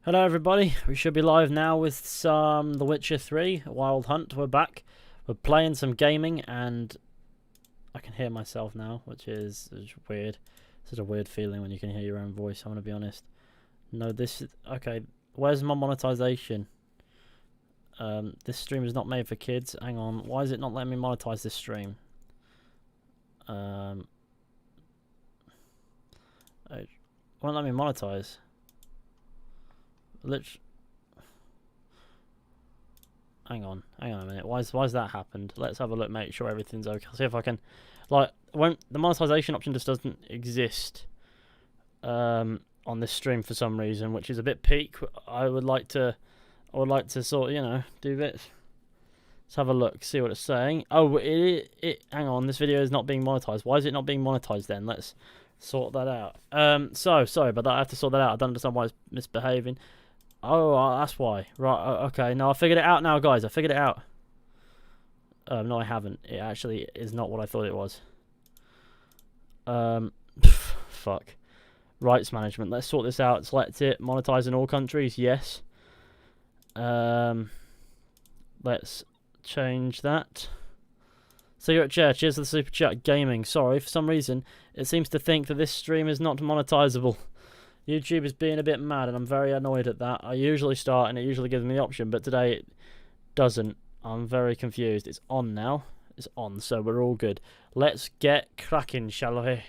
Hello everybody, we should be live now with some The Witcher 3, Wild Hunt. We're back, we're playing some gaming, and I can hear myself now, which is weird. It's such a weird feeling when you can hear your own voice, I'm going to be honest. No, this is, okay, where's my monetization? This stream is not made for kids, hang on, why is it not letting me monetize this stream? It won't let me monetize. Hang on a minute. Why's that happened? Let's have a look, make sure everything's okay. I'll see if I can, like, the monetization option just doesn't exist on this stream for some reason, which is a bit peak. I would like to sort of, you know, do bits. Let's have a look, see what it's saying. Oh, hang on, this video is not being monetized. Why is it not being monetized then? Let's sort that out. So sorry about that. I have to sort that out. I don't understand why it's misbehaving. Oh, that's why. Right, okay. No, I figured it out now, guys. I figured it out. No, I haven't. It actually is not what I thought it was. Fuck. Rights management. Let's sort this out. Select it. Monetize in all countries. Yes. Let's change that. So you're at chair. Cheers for the super chat. Gaming. Sorry, for some reason, it seems to think that this stream is not monetizable. YouTube is being a bit mad, and I'm very annoyed at that. I usually start, and it usually gives me the option, but today it doesn't. I'm very confused. It's on now. It's on, so we're all good. Let's get cracking, shall we?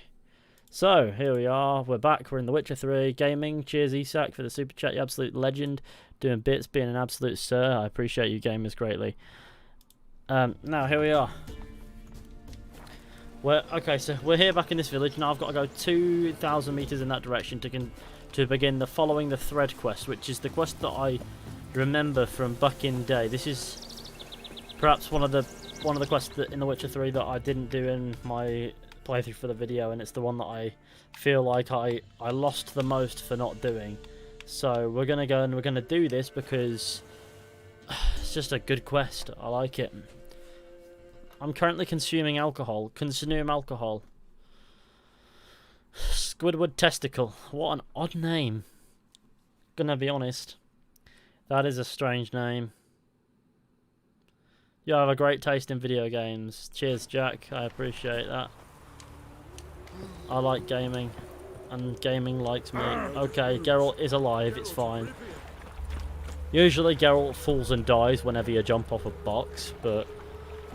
So, here we are. We're back. We're in The Witcher 3 Gaming. Cheers, Isak, for the super chat. You absolute legend. Doing bits, being an absolute sir. I appreciate you gamers greatly. Now, here we are. Okay, so we're here back in this village. Now I've got to go 2,000 meters in that direction to begin following the thread quest, which is the quest that I remember from back in day. This is perhaps one of the quests that in The Witcher 3 that I didn't do in my playthrough for the video, and it's the one that I feel like I lost the most for not doing. So we're gonna go and we're gonna do this because it's just a good quest. I like it. I'm currently consuming alcohol. Consume alcohol. Squidward Testicle. What an odd name. Gonna be honest. That is a strange name. You have a great taste in video games. Cheers, Jack. I appreciate that. I like gaming. And gaming likes me. Okay, Geralt is alive. It's fine. Usually Geralt falls and dies whenever you jump off a box, but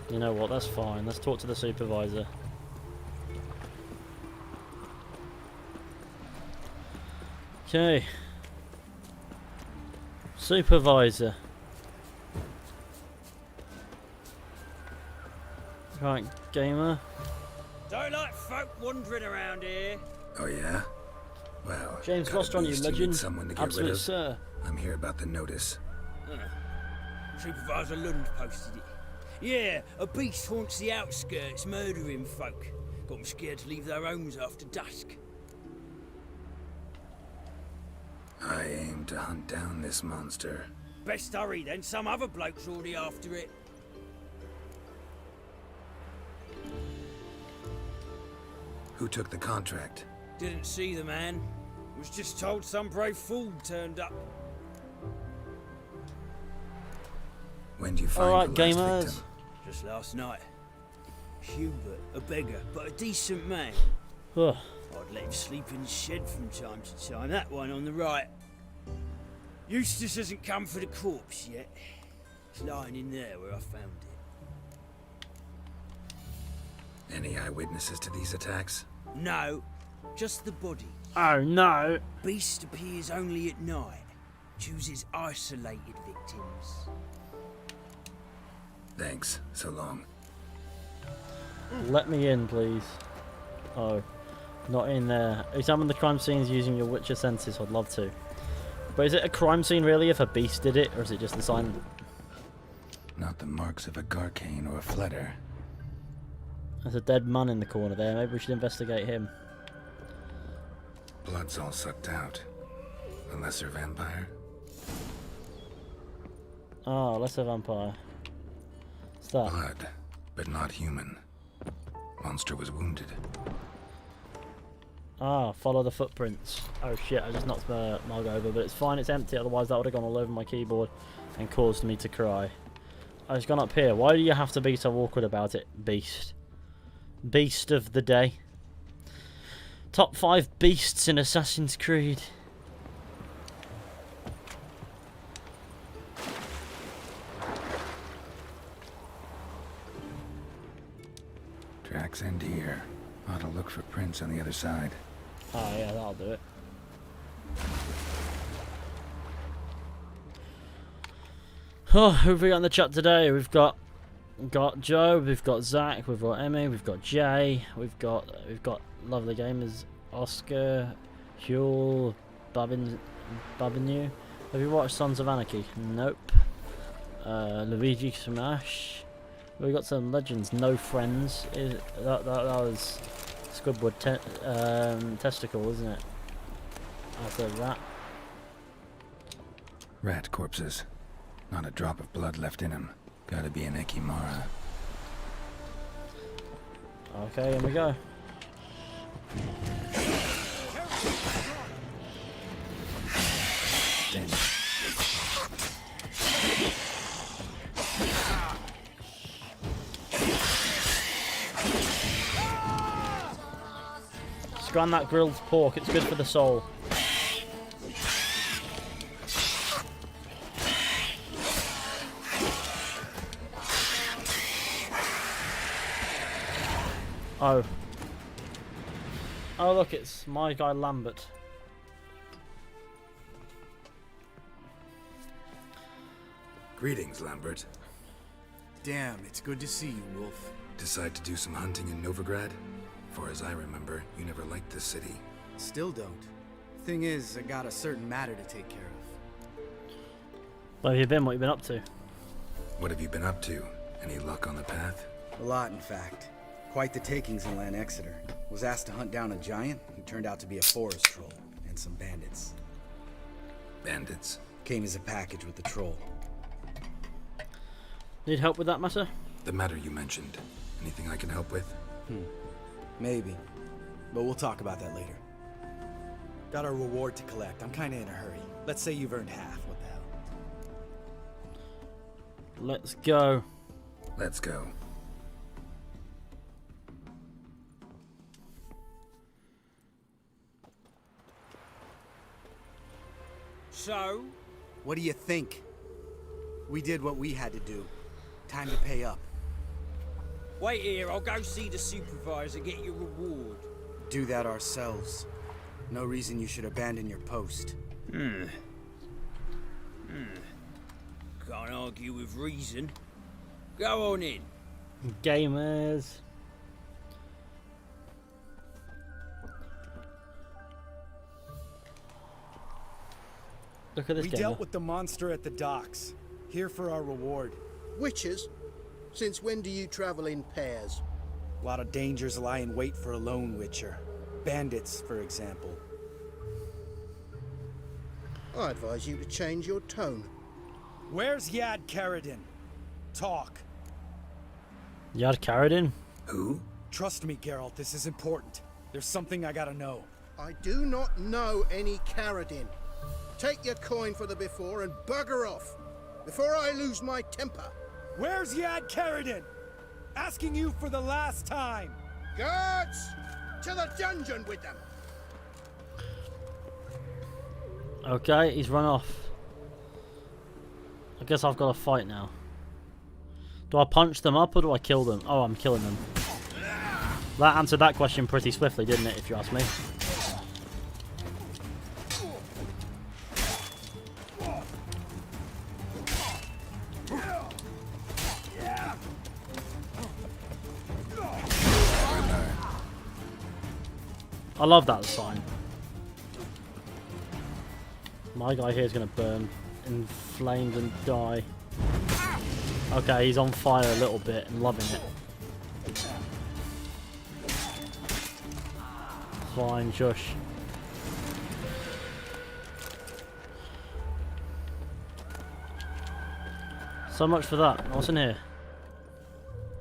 you know what, that's fine. Let's talk to the supervisor. Okay. Supervisor. Right, gamer. Don't like folk wandering around here. Oh yeah? Well, James Foster on you, legend. Someone to get Absolute rid of. sir. I'm here about the notice. Supervisor Lund posted it. Yeah, a beast haunts the outskirts, murdering folk. Got them scared to leave their homes after dusk. I aim to hunt down this monster. Best hurry then, some other bloke's already after it. Who took the contract? Didn't see the man. Was just told some brave fool turned up. When do you find Alright, the last gamers. victim? Just last night. Hubert, a beggar, but a decent man. Ugh. I'd let him sleep in the shed from time to time. That one on the right. Eustace hasn't come for the corpse yet. It's lying in there where I found it. Any eyewitnesses to these attacks? No, just the body. Oh no. Beast appears only at night. Chooses isolated victims. Thanks. So long. Let me in, please. Oh, not in there. Examine the crime scenes using your Witcher senses. I'd love to. But is it a crime scene really if a beast did it, or is it just a sign? Not the marks of a Garcane or a Fletter. There's a dead man in the corner there. Maybe we should investigate him. Blood's all sucked out. A lesser vampire? Oh, lesser vampire. What's that? Blood, but not human. Monster was wounded. Ah, follow the footprints. Oh shit, I just knocked my mug over, but it's fine, it's empty, otherwise that would have gone all over my keyboard and caused me to cry. I just gone up here. Why do you have to be so awkward about it, beast? Beast of the day. Top 5 beasts in Assassin's Creed. Tracks end here. Ought to look for prints on the other side. Oh yeah, that'll do it. Oh, who have we got in the chat today? We've got Joe, we've got Zach, we've got Emmy, we've got Jay, we've got lovely gamers, Oscar, Huel, Babinu. Have you watched Sons of Anarchy? Nope. Luigi Smash. We got some legends. No Friends. That was Squidward testicle, isn't it? After that. Rat corpses. Not a drop of blood left in him. Gotta be an Ekimara. Okay, here we go. Scran that grilled pork, it's good for the soul. Oh. Oh look, it's my guy Lambert. Greetings, Lambert. Damn, it's good to see you, Wolf. Decide to do some hunting in Novigrad? For as I remember, you never liked this city. Still don't. Thing is, I got a certain matter to take care of. Where have you been? What have you been up to? What have you been up to? Any luck on the path? A lot, in fact. Quite the takings in Lan Exeter. Was asked to hunt down a giant who turned out to be a forest troll, and some bandits. Bandits? Came as a package with the troll. Need help with that matter? The matter you mentioned. Anything I can help with? Maybe. But we'll talk about that later. Got our reward to collect. I'm kinda in a hurry. Let's say you've earned half. What the hell? Let's go. Let's go. So? What do you think? We did what we had to do. Time to pay up. Wait here, I'll go see the supervisor, get your reward. Do that ourselves. No reason you should abandon your post. Can't argue with reason. Go on in. Gamers. Look at this We gamer. dealt with the monster at the docks. Here for our reward. Witches? Since when do you travel in pairs? A lot of dangers lie in wait for a lone witcher. Bandits, for example. I advise you to change your tone. Where's Yad Karadin? Talk. Yad Karadin? Who? Trust me, Geralt, this is important. There's something I gotta know. I do not know any Karadin. Take your coin for the before and bugger off, before I lose my temper. Where's Yad Karadin? Asking you for the last time. Guards, to the dungeon with them. Okay, he's run off. I guess I've got to fight now. Do I punch them up or do I kill them? Oh, I'm killing them. That answered that question pretty swiftly, didn't it, if you ask me? I love that sign. My guy here is going to burn in flames and die. Okay, he's on fire a little bit and loving it. Fine, shush. So much for that. What's in here?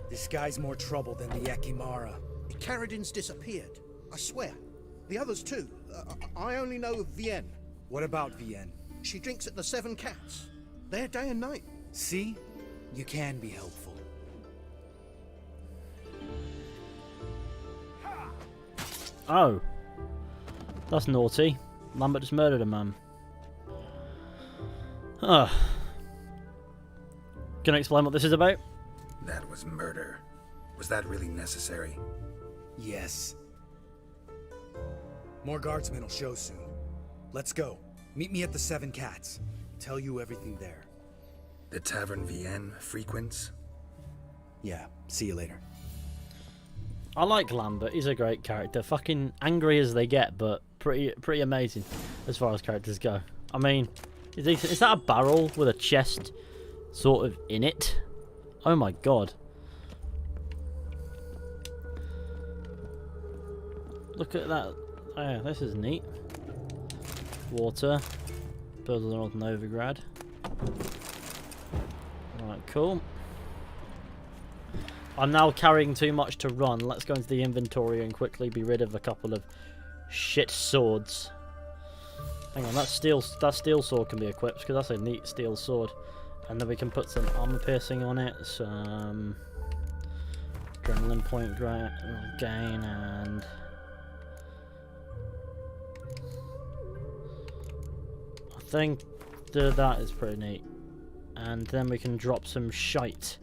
This guy's more trouble than the Ekimara. The Karadin's disappeared, I swear. The others too. I only know Vienne. What about Vienne? She drinks at the Seven Cats. There day and night. See? You can be helpful. Oh. That's naughty. Lambert just murdered a man. Oh. Can I explain what this is about? That was murder. Was that really necessary? Yes. More guardsmen will show soon. Let's go. Meet me at the Seven Cats. Tell you everything there. The Tavern Vienne frequents? Yeah, see you later. I like Lambert. He's a great character. Fucking angry as they get, but pretty amazing as far as characters go. I mean, is that a barrel with a chest sort of in it? Oh my god. Look at that. Oh, yeah, this is neat. Water. Build an old Novigrad. Alright, cool. I'm now carrying too much to run. Let's go into the inventory and quickly be rid of a couple of shit swords. Hang on, that steel sword can be equipped because that's a neat steel sword. And then we can put some armor piercing on it, some adrenaline point gain, and I think that is pretty neat. And then we can drop some shite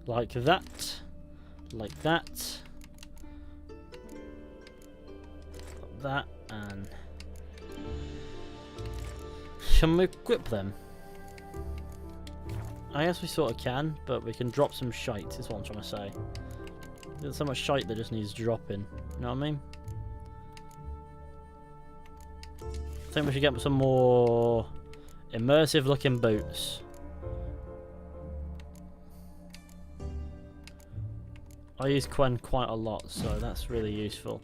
like that, like that, and can we equip them? I guess we sort of can, but we can drop some shite, is what I'm trying to say. There's so much shite that just needs dropping, you know what I mean? I think we should get some more immersive looking boots. I use Quen quite a lot, so that's really useful.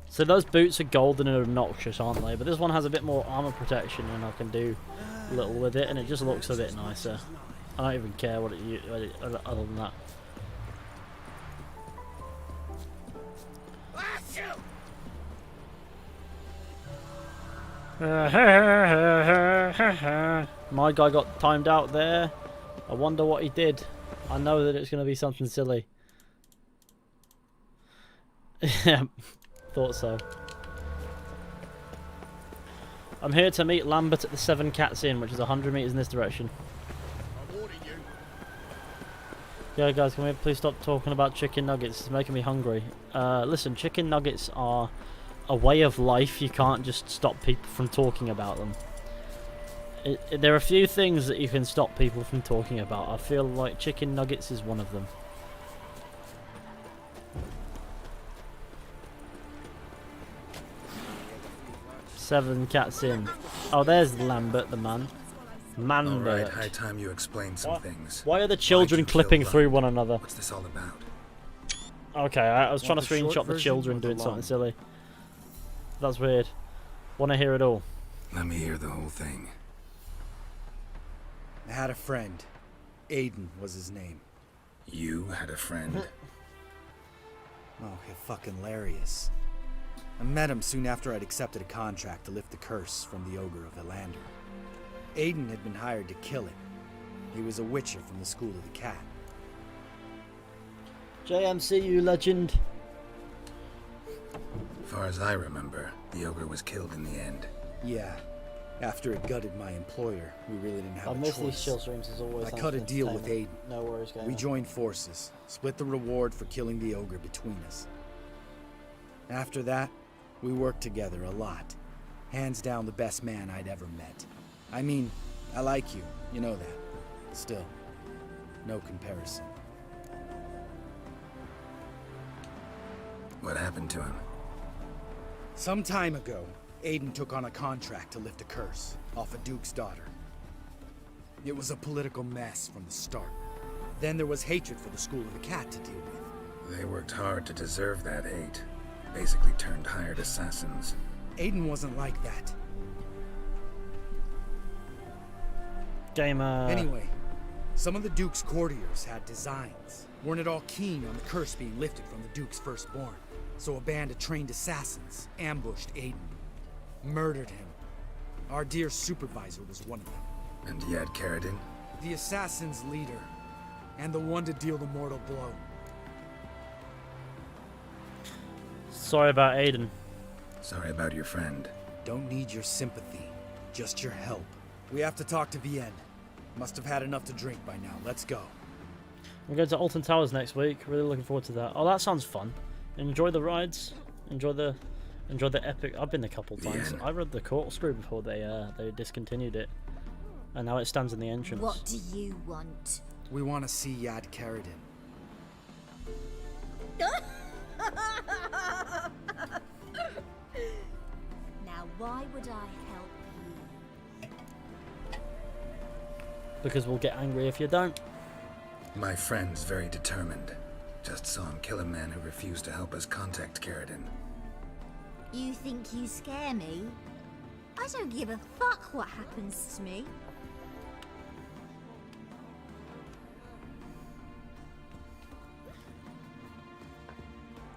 So those boots are golden and obnoxious, aren't they? But this one has a bit more armor protection and I can do a little with it, and it just looks a bit nicer. I don't even care what it other than that. My guy got timed out there. I wonder what he did. I know that it's going to be something silly. Yeah, thought so. I'm here to meet Lambert at the Seven Cats Inn, which is 100 meters in this direction. I'm warning you. Yeah, guys, can we please stop talking about chicken nuggets? It's making me hungry. Listen, chicken nuggets are a way of life. You can't just stop people from talking about them. There are a few things that you can stop people from talking about. I feel like chicken nuggets is one of them. Seven Cats Inn. Oh, there's Lambert, the man. Manbert. Alright, high time you explain some things. Why are the children clipping through one another? What's this all about? Okay, I was trying to Want the short screenshot the version children or the doing something long? silly. That's weird. Want to hear it all? Let me hear the whole thing. I had a friend. Aiden was his name. You had a friend? Oh, fucking hilarious. I met him soon after I'd accepted a contract to lift the curse from the Ogre of Elander. Aiden had been hired to kill him. He was a witcher from the School of the Cat. JMCU legend. Far as I remember, the ogre was killed in the end. Yeah. After it gutted my employer, we really didn't have I a miss these choice. chill streams as always. I Thanks cut for a deal with Aiden. entertainment. No worries, guys. We joined forces, split the reward for killing the ogre between us. After that, we worked together a lot. Hands down the best man I'd ever met. I mean, I like you, you know that. Still, no comparison. What happened to him? Some time ago, Aiden took on a contract to lift a curse off a duke's daughter. It was a political mess from the start. Then there was hatred for the School of the Cat to deal with. They worked hard to deserve that hate. Basically turned hired assassins. Aiden wasn't like that. Gamer. Anyway, some of the Duke's courtiers had designs. Weren't at all keen on the curse being lifted from the Duke's firstborn. So a band of trained assassins ambushed Aiden, murdered him. Our dear supervisor was one of them. And you had Carradine? The assassin's leader, and the one to deal the mortal blow. Sorry about Aiden. Sorry about your friend. Don't need your sympathy, just your help. We have to talk to Vienne. Must have had enough to drink by now. Let's go. We're going to Alton Towers next week. Really looking forward to that. Oh, that sounds fun. Enjoy the rides. Enjoy the epic. I've been a couple times. Vienne. I read the corkscrew before they discontinued it, and now it stands in the entrance. What do you want? We want to see Yad Carradine. Now, why would I help you? Because we'll get angry if you don't. My friend's very determined. Just saw him kill a man who refused to help us contact Carradine. You think you scare me? I don't give a fuck what happens to me.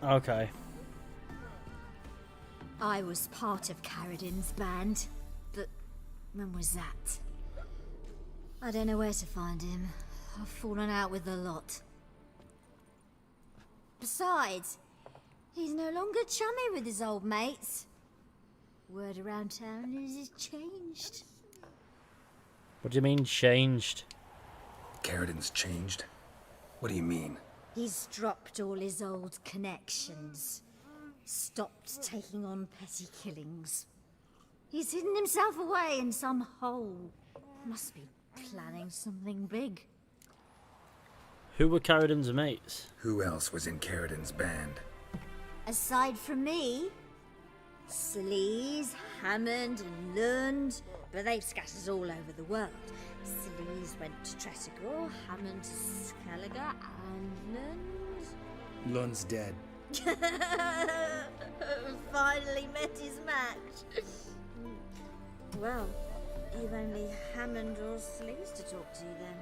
Okay. I was part of Carradine's band, but when was that? I don't know where to find him. I've fallen out with a lot. Besides, he's no longer chummy with his old mates. Word around town is he's changed. What do you mean changed? Carradine's changed? What do you mean? He's dropped all his old connections. Stopped taking on petty killings. He's hidden himself away in some hole. Must be planning something big. Who were Carradine's mates? Who else was in Carradine's band? Aside from me, Sleaze, Hammond and Lund, but they've scattered all over the world. Sleaze went to Tretigor, Hammond to Skellige, and Lund... Lund's dead. Finally met his match. Well, you've only Hammond or Sleaze to talk to then.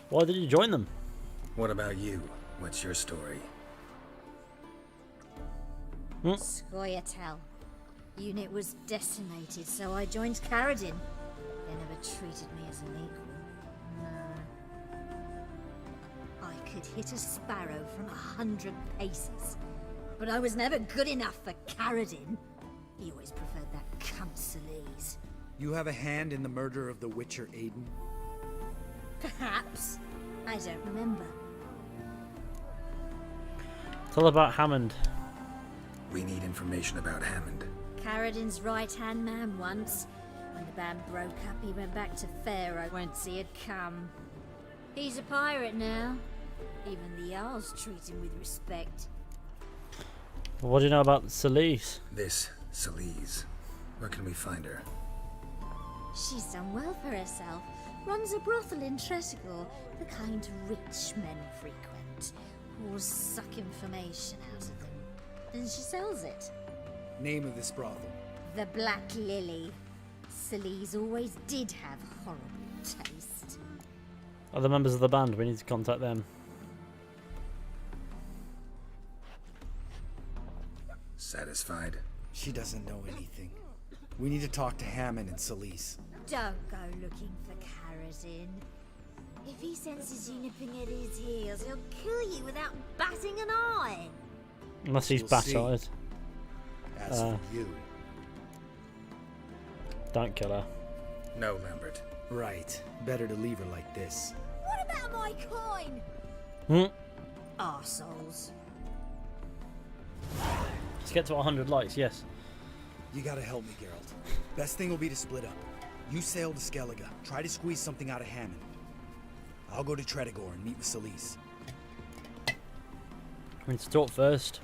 Why did you join them? What about you? What's your story? Scoia'tael. Unit was decimated, so I joined Carradine. They never treated me as an equal. No. I could hit a sparrow from 100 paces, but I was never good enough for Carradine. He always preferred that cunt Sleaze. You have a hand in the murder of the Witcher Aiden? Perhaps. I don't remember. Tell about Hammond. We need information about Hammond. Carradine's right-hand man once. When the band broke up, he went back to Pharaoh whence he had come. He's a pirate now. Even the Jarls treat him with respect. What do you know about Celise? This Sleaze. Where can we find her? She's done well for herself. Runs a brothel in Tretigor, the kind rich men frequent. Or suck information out of them. And she sells it. Name of this brothel? The Black Lily. Sleaze always did have horrible taste. Other members of the band, we need to contact them. Satisfied? She doesn't know anything. We need to talk to Hammond and Sleaze. Don't go looking for Carradine. If he senses you nipping at his heels, he'll kill you without batting an eye. Unless he's We'll bat-eyed. see. As for you... Don't kill her. No, Lambert. Right. Better to leave her like this. What about my coin? Arseholes. Let's get to 100 likes, yes. You gotta help me, Geralt. Best thing will be to split up. You sail to Skellige. Try to squeeze something out of Hammond. I'll go to Tretigor and meet with Sleaze. We need to talk first.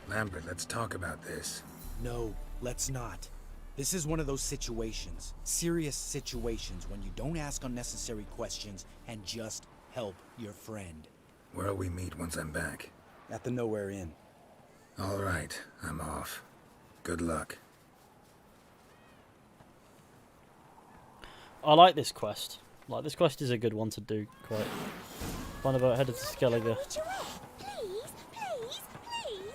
Lambert, let's talk about this. No, let's not. This is one of those situations, serious situations, when you don't ask unnecessary questions and just help your friend. Where'll we meet once I'm back? At the Nowhere Inn. All right, I'm off. Good luck. I like this quest. Like, this quest is a good one to do, quite. Find a boat headed to Skellige. Please, please, please.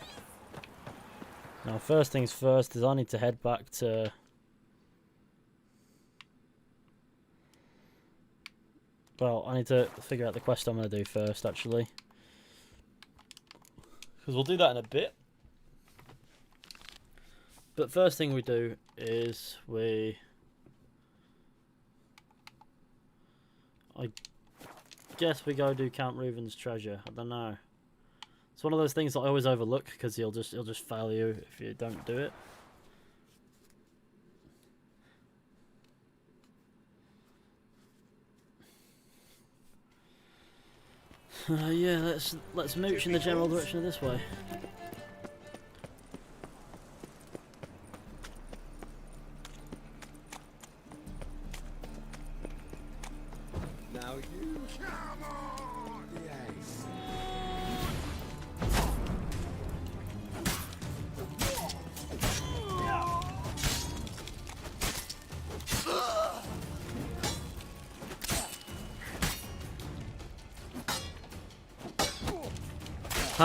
Now, first things first is I need to head back to... Well, I need to figure out the quest I'm going to do first, actually. Because we'll do that in a bit. But first thing we do is I guess we go do Count Reuven's treasure. I don't know. It's one of those things that I always overlook because he'll just fail you if you don't do it. Yeah, let's mooch in the general direction of this way. Now you come on! Yes.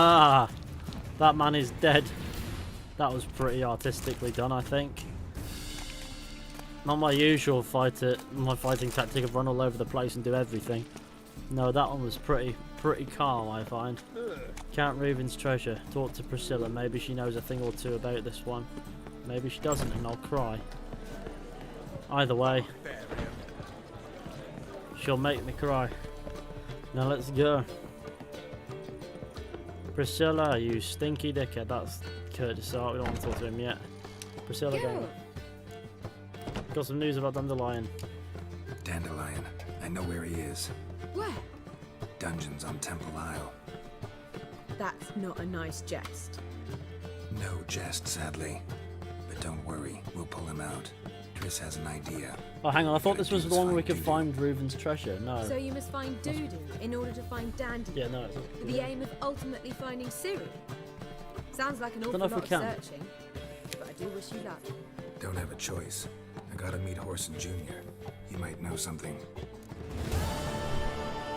Ah, that man is dead. That was pretty artistically done, I think. Not my usual my fighting tactic of run all over the place and do everything. No, that one was pretty calm, I find. Count Reuven's treasure. Talk to Priscilla. Maybe she knows a thing or two about this one. Maybe she doesn't, and I'll cry. Either way, she'll make me cry. Now let's go. Priscilla, you stinky dickhead. That's Curtis Art. We don't want to talk to him yet. Priscilla, go. Got some news about Dandelion. Dandelion. I know where he is. Where? Dungeons on Temple Isle. That's not a nice jest. No jest, sadly. But don't worry, we'll pull him out. Triss has an idea. Oh, hang on. I thought this was the one where we could find Reuven's treasure. No. So you must find Doodoo in order to find Dandelion. Yeah, no. With the aim of ultimately finding Ciri. Sounds like an awful Don't know if lot we of can. searching. But I do wish you luck. Don't have a choice. I gotta meet Horson Junior. He might know something.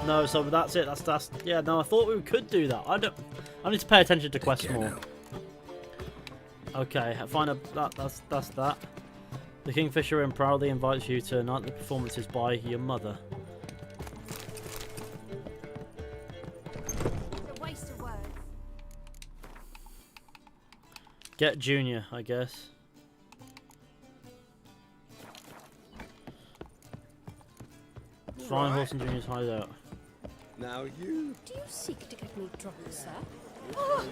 No, so that's it. That's yeah. No, I thought we could do that. I need to pay attention to quests Take care more. now. Okay, find a that's that. The Kingfisher Inn proudly invites you to nightly performances by your mother. It's a waste of words. Get Junior, I guess. Find Horson Junior's hideout. Now you. Do you seek to get me drunk, sir? There'll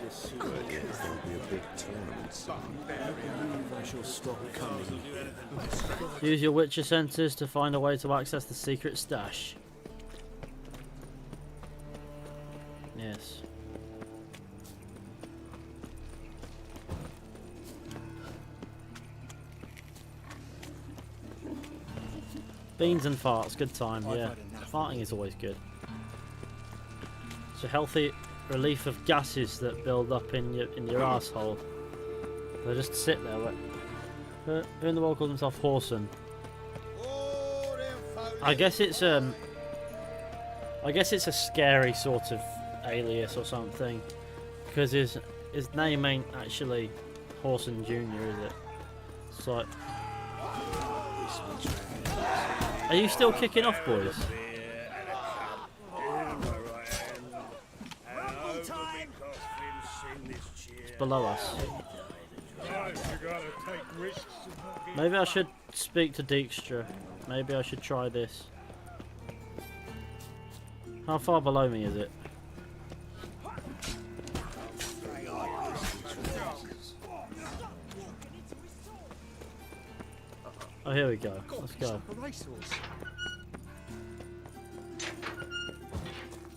be a big tournament soon. I shall stop coming. Use your Witcher senses to find a way to access the secret stash. Yes. Beans and farts, good time, yeah. Farting is always good. It's a healthy relief of gases that build up in your asshole. They just sit there. Who in the world calls himself Horson? I guess it's a scary sort of alias or something, because his name ain't actually Horson Junior, is it? It's like, are you still kicking off, boys? It's below us. Maybe I should speak to Dijkstra. Maybe I should try this. How far below me is it? Oh, here we go. Let's go.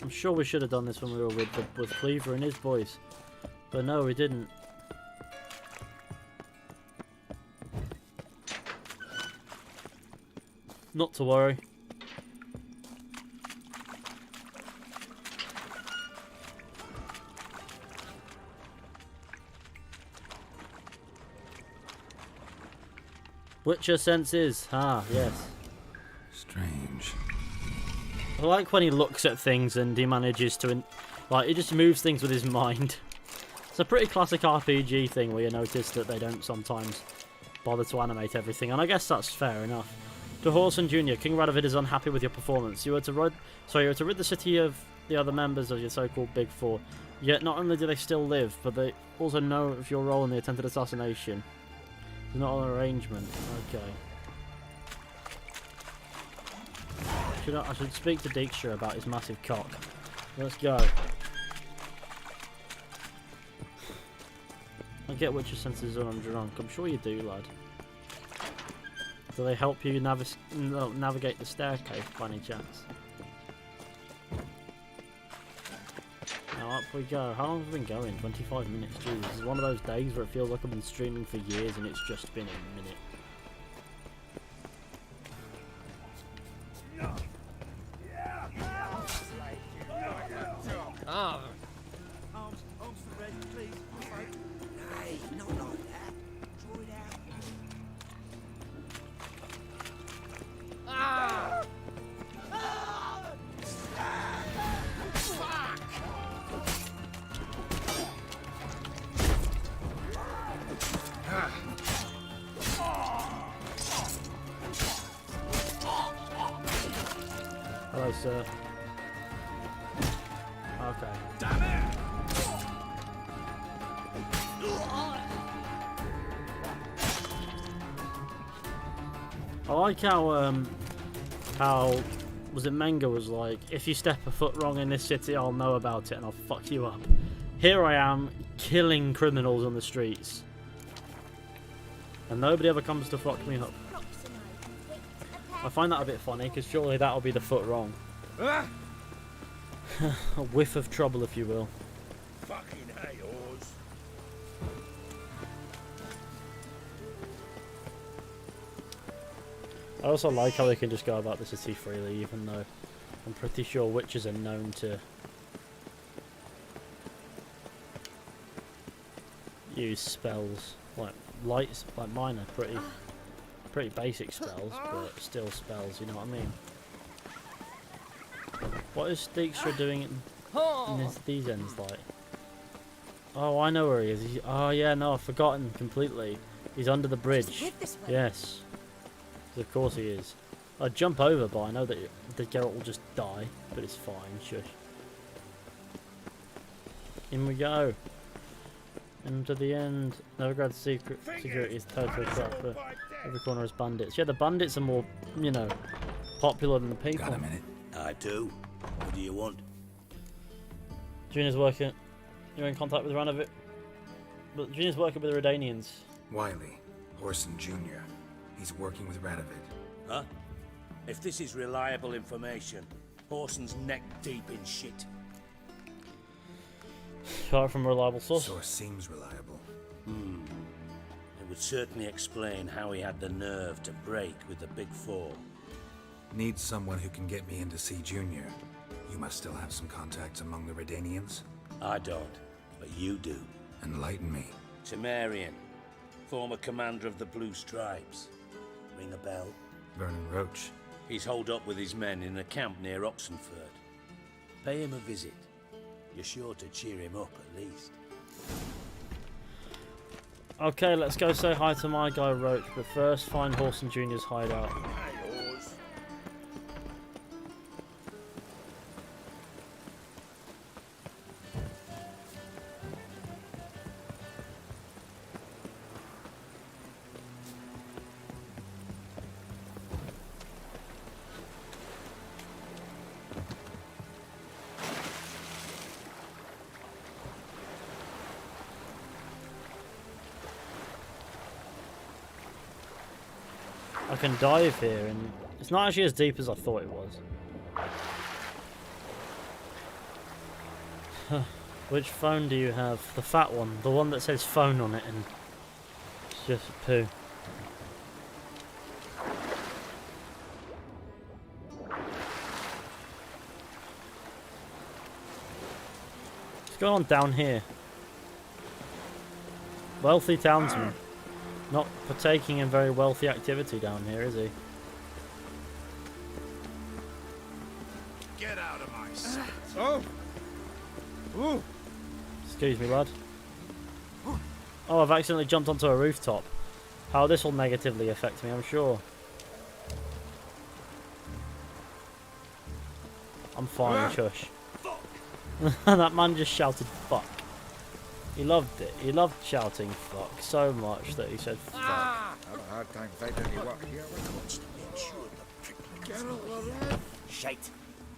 I'm sure we should have done this when we were with Cleaver and his boys, but no, we didn't. Not to worry. Witcher senses. Ah, yes. Strange. I like when he looks at things and he manages to, like, he just moves things with his mind. It's a pretty classic RPG thing where you notice that they don't sometimes bother to animate everything, and I guess that's fair enough. To Horson Junior, King Radovid is unhappy with your performance. You were to rid the city of the other members of your so-called Big Four. Yet not only do they still live, but they also know of your role in the attempted assassination. It's not an arrangement. Okay. I should speak to Dijkstra about his massive cock. Let's go. I get Witcher senses when I'm drunk. I'm sure you do, lad. Do they help you navigate the staircase by any chance? Now up we go. How long have we been going? 25 minutes. Jeez, this is one of those days where it feels like I've been streaming for years and it's just been a minute. Hello, sir. Okay. Damn it! I like how was it Menga was like, if you step a foot wrong in this city, I'll know about it and I'll fuck you up. Here I am, killing criminals on the streets, and nobody ever comes to fuck me up. I find that a bit funny, because surely that'll be the foot wrong. A whiff of trouble, if you will. Fucking hay-hors. I also like how they can just go about the city freely, even though I'm pretty sure witches are known to use spells like lights, like mine are pretty basic spells, but still spells, you know what I mean? What is Dijkstra doing in these ends like? Oh, I know where he is. Oh yeah, no, I've forgotten completely. He's under the bridge. Yes. Of course he is. I'd jump over, but I know that the Geralt will just die, but it's fine, shush. In we go. Into the end. Novigrad's security is totally corrupt, but every corner has bandits. Yeah, the bandits are more, you know, popular than the people. Got a minute? I do. What do you want? Junior's working. You're in contact with Radovid. But Junior's working with the Redanians. Wiley, Horson Jr. He's working with Radovid. Huh? If this is reliable information, Horson's neck deep in shit. Got it from a reliable source. Source seems reliable. It would certainly explain how he had the nerve to break with the Big Four. Need someone who can get me in to see Junior. You must still have some contacts among the Redanians. I don't, but you do. Enlighten me. Temerian, former commander of the Blue Stripes. Ring a bell? Vernon Roche. He's holed up with his men in a camp near Oxenford. Pay him a visit. You're sure to cheer him up at least. Okay, let's go say hi to my guy Roche, but first find Horson Jr.'s hideout. I can dive here, and it's not actually as deep as I thought it was. Which phone do you have? The fat one, the one that says phone on it, and it's just poo. What's going on down here? Wealthy townsman. Not partaking in very wealthy activity down here, is he? Get out of my sight. Oh! Ooh! Excuse me, lad. Oh, I've accidentally jumped onto a rooftop. How this will negatively affect me, I'm sure. I'm fine, shush. That man just shouted fuck. He loved it. He loved shouting fuck so much that he said fuck. I have a hard time finding any work here. Shite.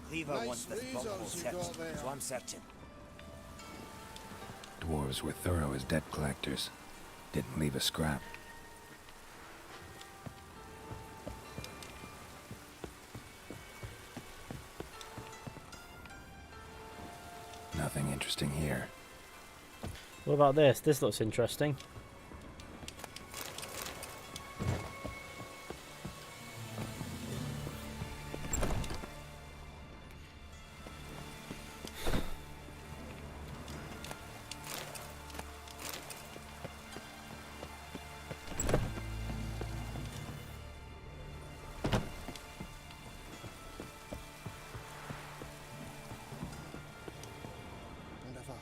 Cleaver wants this bunghole searched, so I'm searching. Dwarves were thorough as debt collectors. Didn't leave a scrap. Nothing interesting here. What about this? This looks interesting.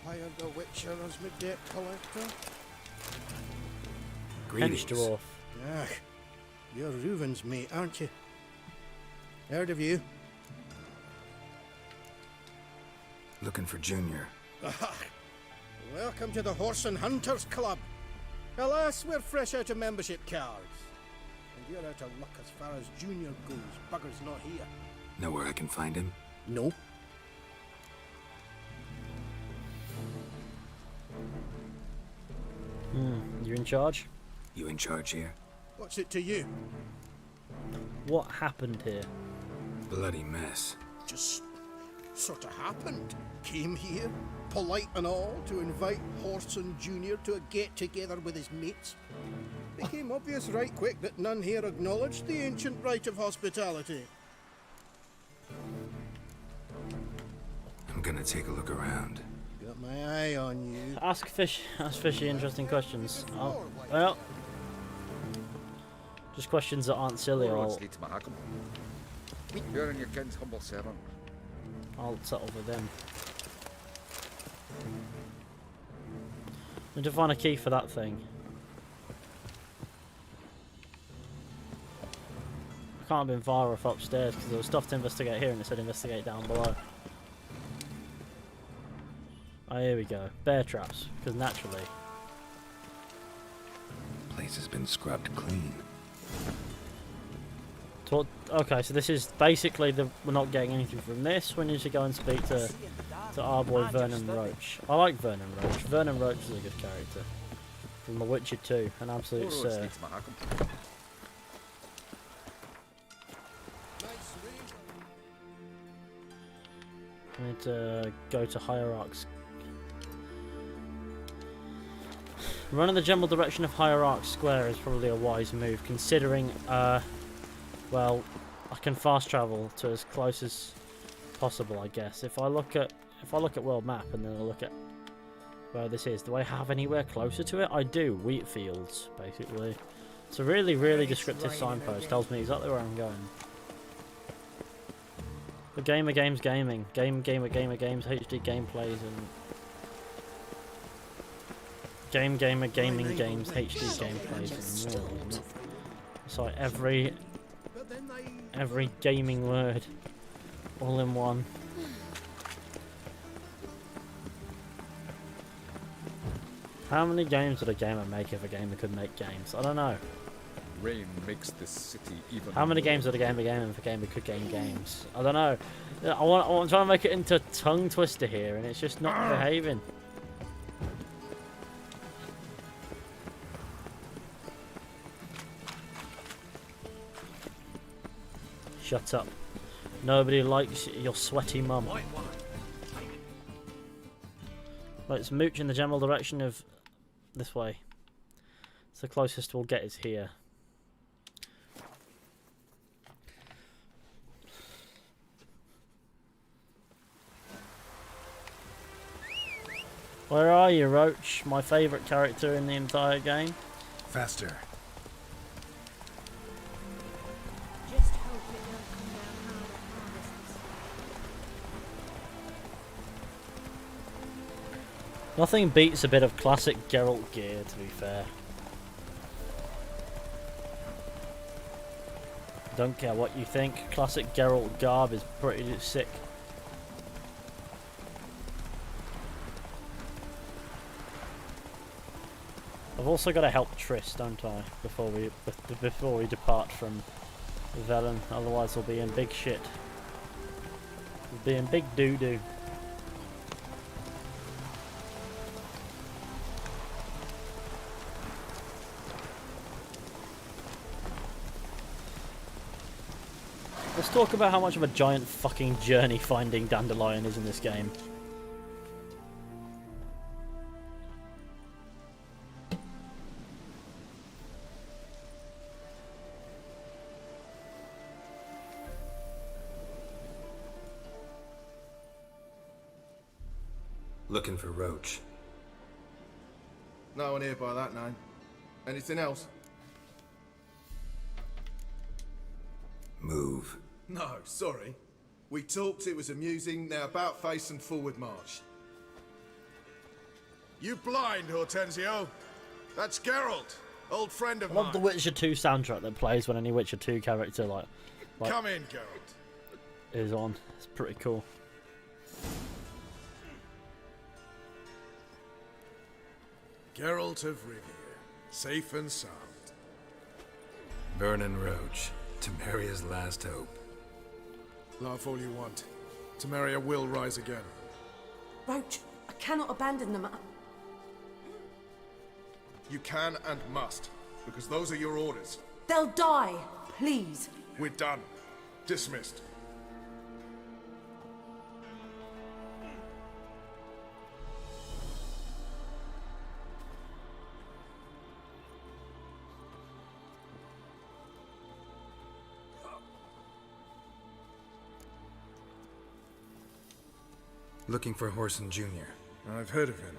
Hired the Witcher as my debt collector. Hench dwarf. Ah, you're Reuven's mate, aren't you? Heard of you? Looking for Junior. Aha! Welcome to the Horse and Hunters Club. Alas, we're fresh out of membership cards. And you're out of luck as far as Junior goes. Bugger's not here. Know where I can find him? No. You in charge? You in charge here? What's it to you? What happened here? Bloody mess. Just sort of happened. Came here, polite and all, to invite Horson Junior to a get-together with his mates. Became obvious right quick that none here acknowledged the ancient right of hospitality. I'm gonna take a look around. Got my eye on you. Ask Fishy interesting questions. Oh, well, just questions that aren't silly. You're in your king's humble servant. I'll settle with them. Need to find a key for that thing. I can't have been far off upstairs because there was stuff to investigate here and it said investigate down below. Oh, here we go. Bear traps, because naturally. Place has been scrubbed clean. Okay, so this is basically we're not getting anything from this. We need to go and speak to our boy Vernon Roche. I like Vernon Roche. Vernon Roche is a good character. From The Witcher 2, an absolute sir. I need to go to Hierarchs. Running the general direction of Hierarch Square is probably a wise move, considering, well, I can fast travel to as close as possible, I guess. If I look at world map and then I look at where this is, do I have anywhere closer to it? I do. Wheat fields, basically. It's a really, really descriptive signpost. Tells me exactly where I'm going. The gamer games gaming. Gamer games HD gameplays and gamer gaming games HD gameplays and more. It's like every gaming word all in one. How many games would a gamer make if a gamer could make games? I don't know. Rain makes this city even. How many games would a gamer game if a gamer could game games? I don't know. I'm trying to make it into a tongue twister here, and it's just not behaving. Shut up. Nobody likes your sweaty mum. Let's mooch in the general direction of this way. It's the closest we'll get is here. Where are you, Roche? My favourite character in the entire game. Faster. Just hope it don't come down hard at harvest. Nothing beats a bit of classic Geralt gear, to be fair. Don't care what you think, classic Geralt garb is pretty sick. I've also got to help Triss, don't I, before we depart from Vernon, otherwise we'll be in big shit. We'll be in big doo-doo. Let's talk about how much of a giant fucking journey finding Dandelion is in this game. Looking for Roche. No one here by that name. Anything else? Move. No, sorry. We talked, it was amusing, now about face and forward march. You blind, Hortensio? That's Geralt, old friend of I love mine. the Witcher 2 soundtrack that plays when any Witcher 2 character like Come in, Geralt. is on. It's pretty cool. Geralt of Rivia, safe and sound. Vernon Roche, Temeria's last hope. Laugh all you want. Temeria will rise again. Roche, I cannot abandon them. You can and must, because those are your orders. They'll die, please. We're done. Dismissed. Looking for Horson Junior. I've heard of him.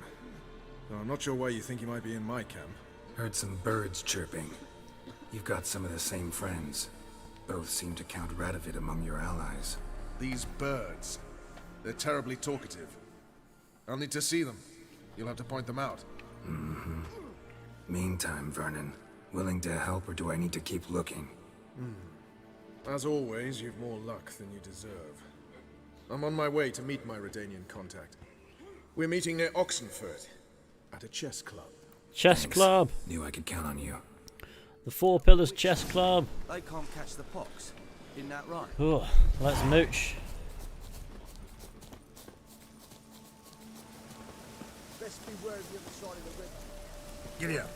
Though I'm not sure why you think he might be in my camp. Heard some birds chirping. You've got some of the same friends. Both seem to count Radovid among your allies. These birds. They're terribly talkative. I'll need to see them. You'll have to point them out. Mm-hmm. Meantime, Vernon, willing to help or do I need to keep looking? As always, you've more luck than you deserve. I'm on my way to meet my Redanian contact. We're meeting near Oxenford, at a chess club. Chess Thanks. club. Knew I could count on you. The Four Pillars Chess Club. They can't catch the pox. Isn't that right? Oh, let's mooch. Best beware of the other side of the river. Giddy up.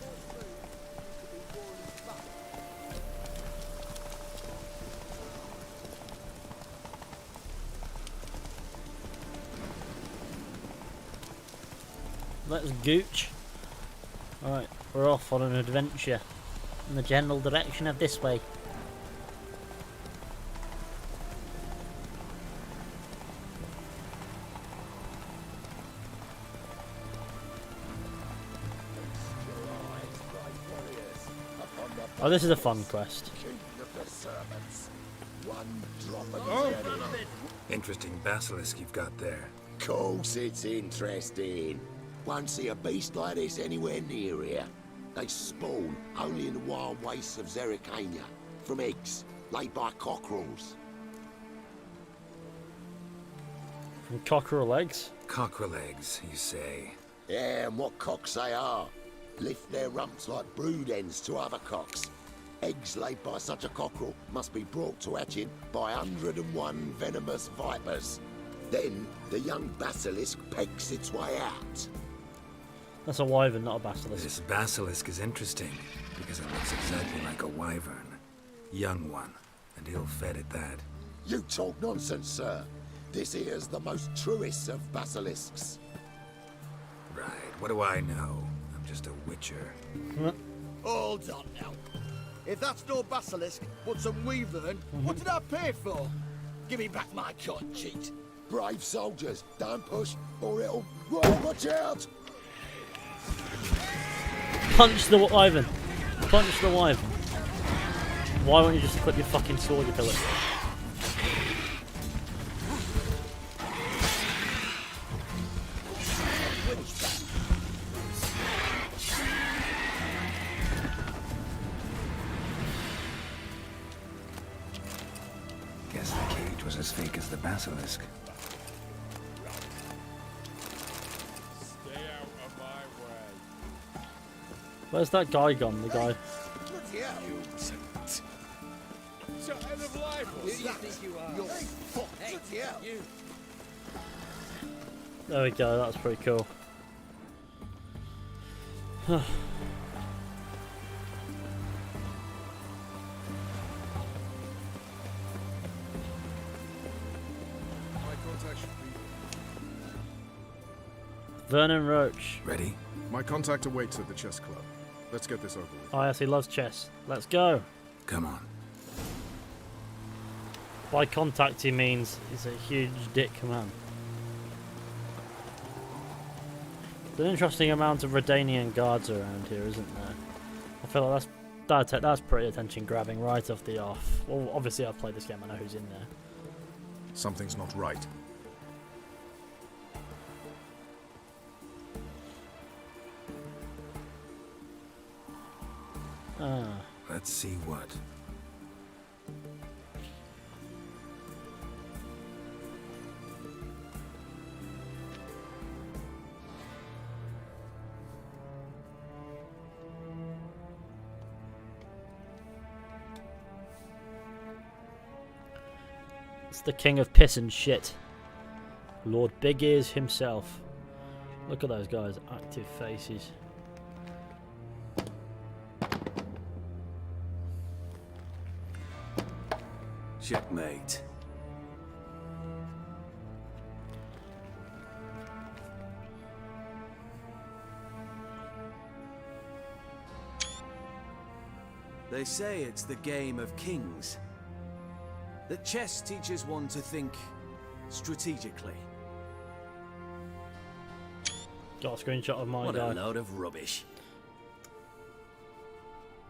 Let's gooch. Alright, we're off on an adventure in the general direction of this way. Oh, this is a fun quest. Interesting basilisk you've got there. Course it's interesting. Won't see a beast like this anywhere near here. They spawn only in the wild wastes of Zerrikania, from eggs laid by cockerels. From cockerel eggs? Cockerel eggs, you say? Yeah, and what cocks they are. Lift their rumps like brood hens to other cocks. Eggs laid by such a cockerel must be brought to hatching by 101 venomous vipers. Then the young basilisk pegs its way out. That's a wyvern, not a basilisk. This basilisk is interesting, because it looks exactly like a wyvern. Young one, and ill-fed at that. You talk nonsense, sir. This here's the most truest of basilisks. Right, what do I know? I'm just a witcher. Hold on now. If that's no basilisk, but some wyvern, what did I pay for? Give me back my cotton cheat. Brave soldiers, don't push, or it'll... Whoa, watch out! Punch the wyvern. Punch the wyvern. Why won't you just equip your fucking sword, you pillar? was as fake as the basilisk. Stay out of my way. Where's that guy gone? The guy. Look here, you. Shut out of life. Who do you think you are? Hey, fuck. Look here. You. There we go. That's pretty cool. My contact should be... Vernon Roche. Ready? My contact awaits at the chess club. Let's get this over with. Oh yes, he loves chess. Let's go. Come on. By contact he means he's a huge dick man. There's an interesting amount of Redanian guards around here, isn't there? I feel like that's pretty attention grabbing right off the off. Well, obviously I've played this game, I know who's in there. Something's not right. Ah. Let's see what. It's the king of piss and shit. Lord Big Ears himself. Look at those guys, active faces. Checkmate. They say it's the game of kings. That chess teaches one to think strategically. Got a screenshot of my What guy. a load of rubbish.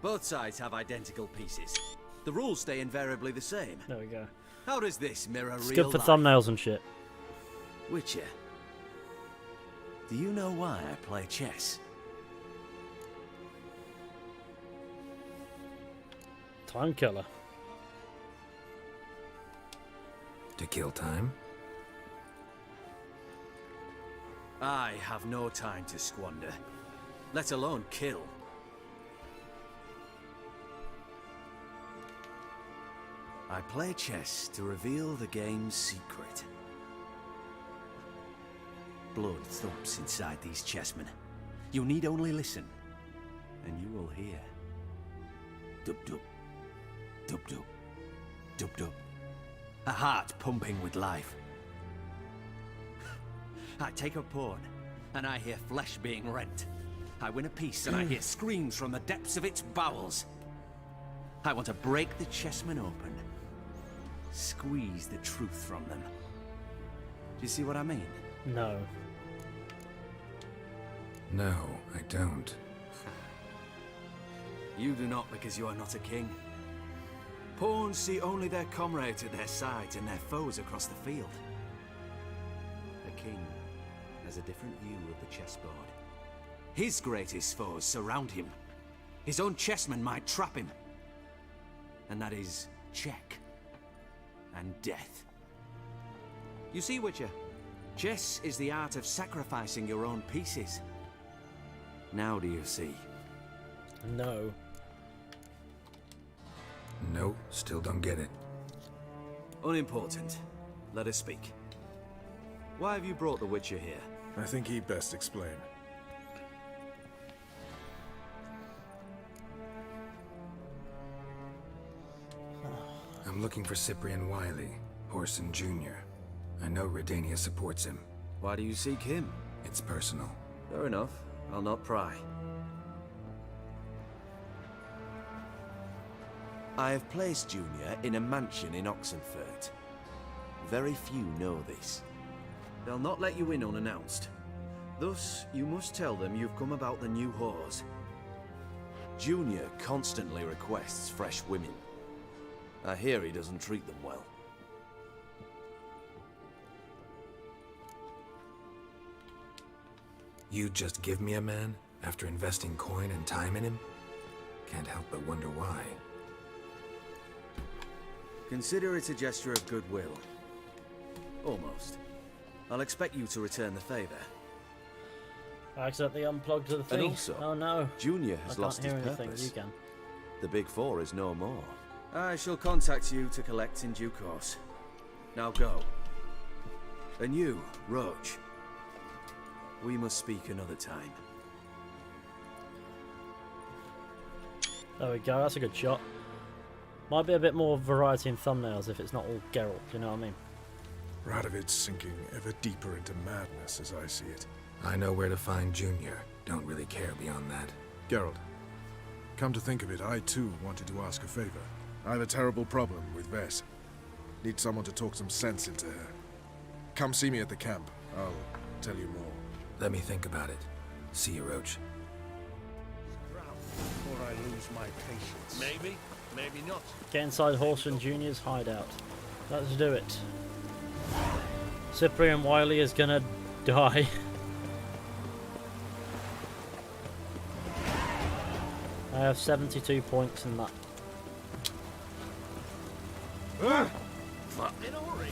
Both sides have identical pieces. The rules stay invariably the same. There we go. How does this mirror It's real good for life? thumbnails and shit. Witcher, do you know why I play chess? Time killer. To kill time? I have no time to squander, let alone kill. I play chess to reveal the game's secret. Blood thumps inside these chessmen. You need only listen, and you will hear. Dub-dub, dub-dub, dub-dub. A heart pumping with life. I take a pawn, and I hear flesh being rent. I win a piece, and I hear screams from the depths of its bowels. I want to break the chessmen open. Squeeze the truth from them. Do you see what I mean? No. No, I don't. You do not, because you are not a king. Pawns see only their comrades at their sides and their foes across the field. A king has a different view of the chessboard. His greatest foes surround him. His own chessmen might trap him. And that is check and death. You see, Witcher, chess is the art of sacrificing your own pieces. Now do you see? No. No, still don't get it. Unimportant. Let us speak. Why have you brought the Witcher here? I think he'd best explain. I'm looking for Cyprian Wiley, Horson Jr. I know Redania supports him. Why do you seek him? It's personal. Fair enough. I'll not pry. I have placed Junior in a mansion in Oxenfurt. Very few know this. They'll not let you in unannounced. Thus, you must tell them you've come about the new whores. Junior constantly requests fresh women. I hear he doesn't treat them well. You just give me a man after investing coin and time in him? Can't help but wonder why. Consider it a gesture of goodwill. Almost. I'll expect you to return the favour. I accidentally unplugged the thing. And also, oh no. Junior has I lost can't his hear anything. purpose. You can. The Big Four is no more. I shall contact you to collect in due course. Now go. And you, Roche. We must speak another time. There we go, that's a good shot. Might be a bit more variety in thumbnails if it's not all Geralt, you know what I mean? Radovid's sinking ever deeper into madness as I see it. I know where to find Junior. Don't really care beyond that. Geralt, come to think of it, I too wanted to ask a favor. I have a terrible problem with Vess. Need someone to talk some sense into her. Come see me at the camp. I'll tell you more. Let me think about it. See you, Roche. Before I lose my patience. Maybe, maybe not. Get inside Horson Junior's hideout. Let's do it. Cyprian Wiley is gonna die. I have 72 points in that. In a hurry.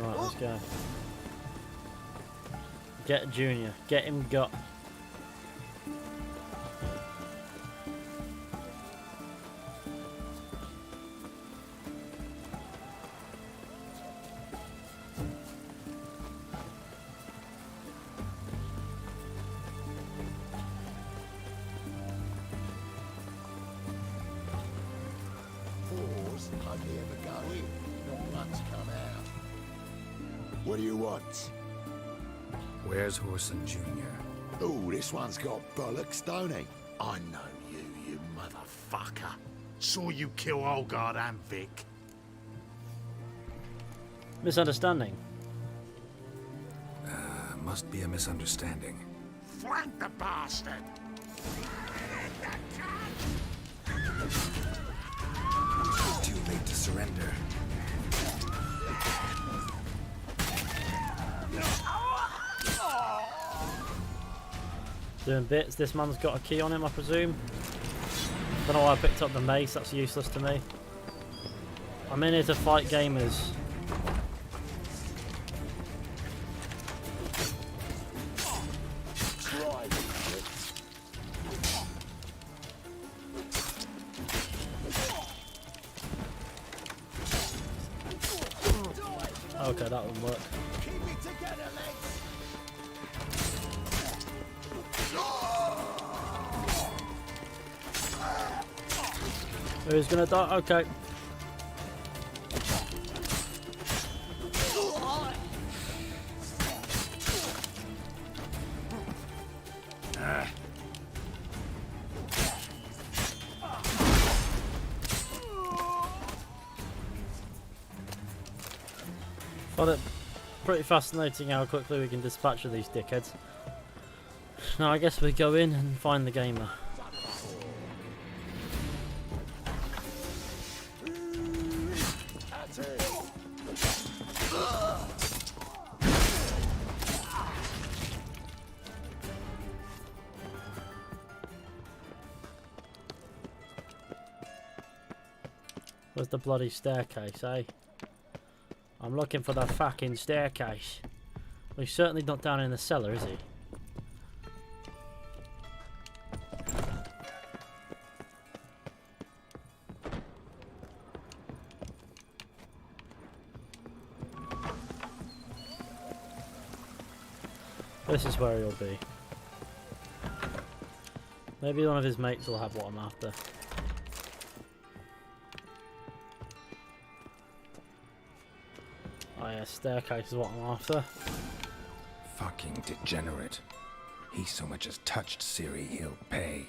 Right, let's go. Get Junior. Get him got. Fours hardly ever go in. Not much come out. What do you want? Where's Horson Junior? Oh, this one's got bollocks, don't he? I know you, you motherfucker. Saw you kill Olgard and Vic. Misunderstanding. Must be a misunderstanding. Flank the bastard! Too late to surrender. Doing bits. This man's got a key on him, I presume. Don't know why I picked up the mace. That's useless to me. I'm in here to fight gamers. Okay, that wouldn't work. Who's gonna die? Okay. Found it pretty fascinating how quickly we can dispatch of these dickheads. Now I guess we go in and find the gamer. Where's the bloody staircase, eh? I'm looking for the fucking staircase. Well, he's certainly not down in the cellar, is he? This is where he'll be. Maybe one of his mates will have what I'm after. Oh yeah, staircase is what I'm after. Fucking degenerate. He so much as touched Ciri, he'll pay.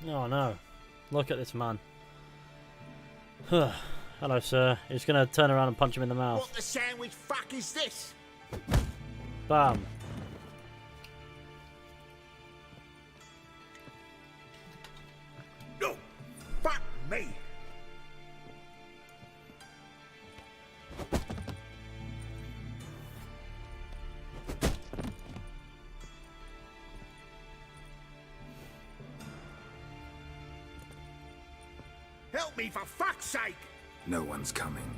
Oh no. Look at this man. Hello, sir. He's gonna turn around and punch him in the mouth. What the sandwich fuck is this? Bam. help me, for fuck's sake! No one's coming.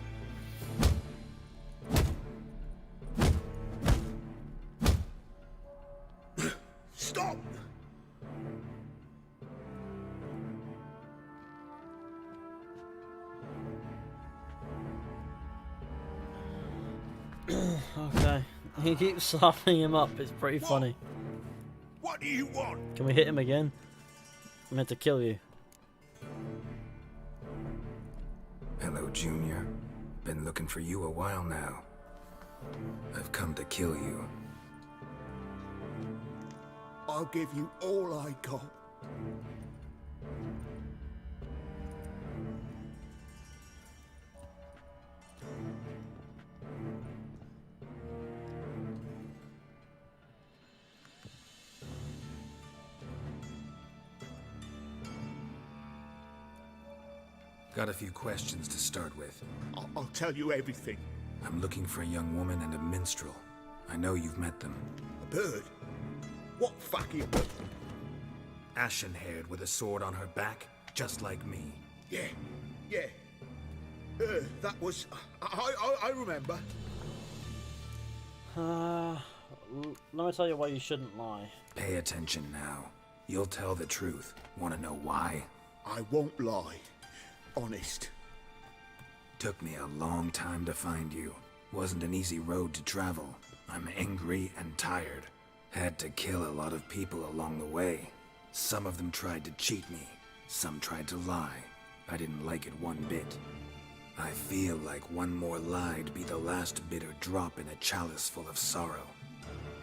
Stop! Okay. He keeps slapping him up. It's pretty funny. What do you want? Can we hit him again? I meant to kill you. Hello, Junior. Been looking for you a while now. I've come to kill you. I'll give you all I got. Got a few questions to start with. I'll tell you everything. I'm looking for a young woman and a minstrel. I know you've met them. A bird? What fucking bird? Ashen-haired with a sword on her back, just like me. Yeah. That was... I remember. Let me tell you why you shouldn't lie. Pay attention now. You'll tell the truth. Want to know why? I won't lie. Honest. Took me a long time to find you. Wasn't an easy road to travel. I'm angry and tired. Had to kill a lot of people along the way. Some of them tried to cheat me. Some tried to lie. I didn't like it one bit. I feel like one more lie'd be the last bitter drop in a chalice full of sorrow.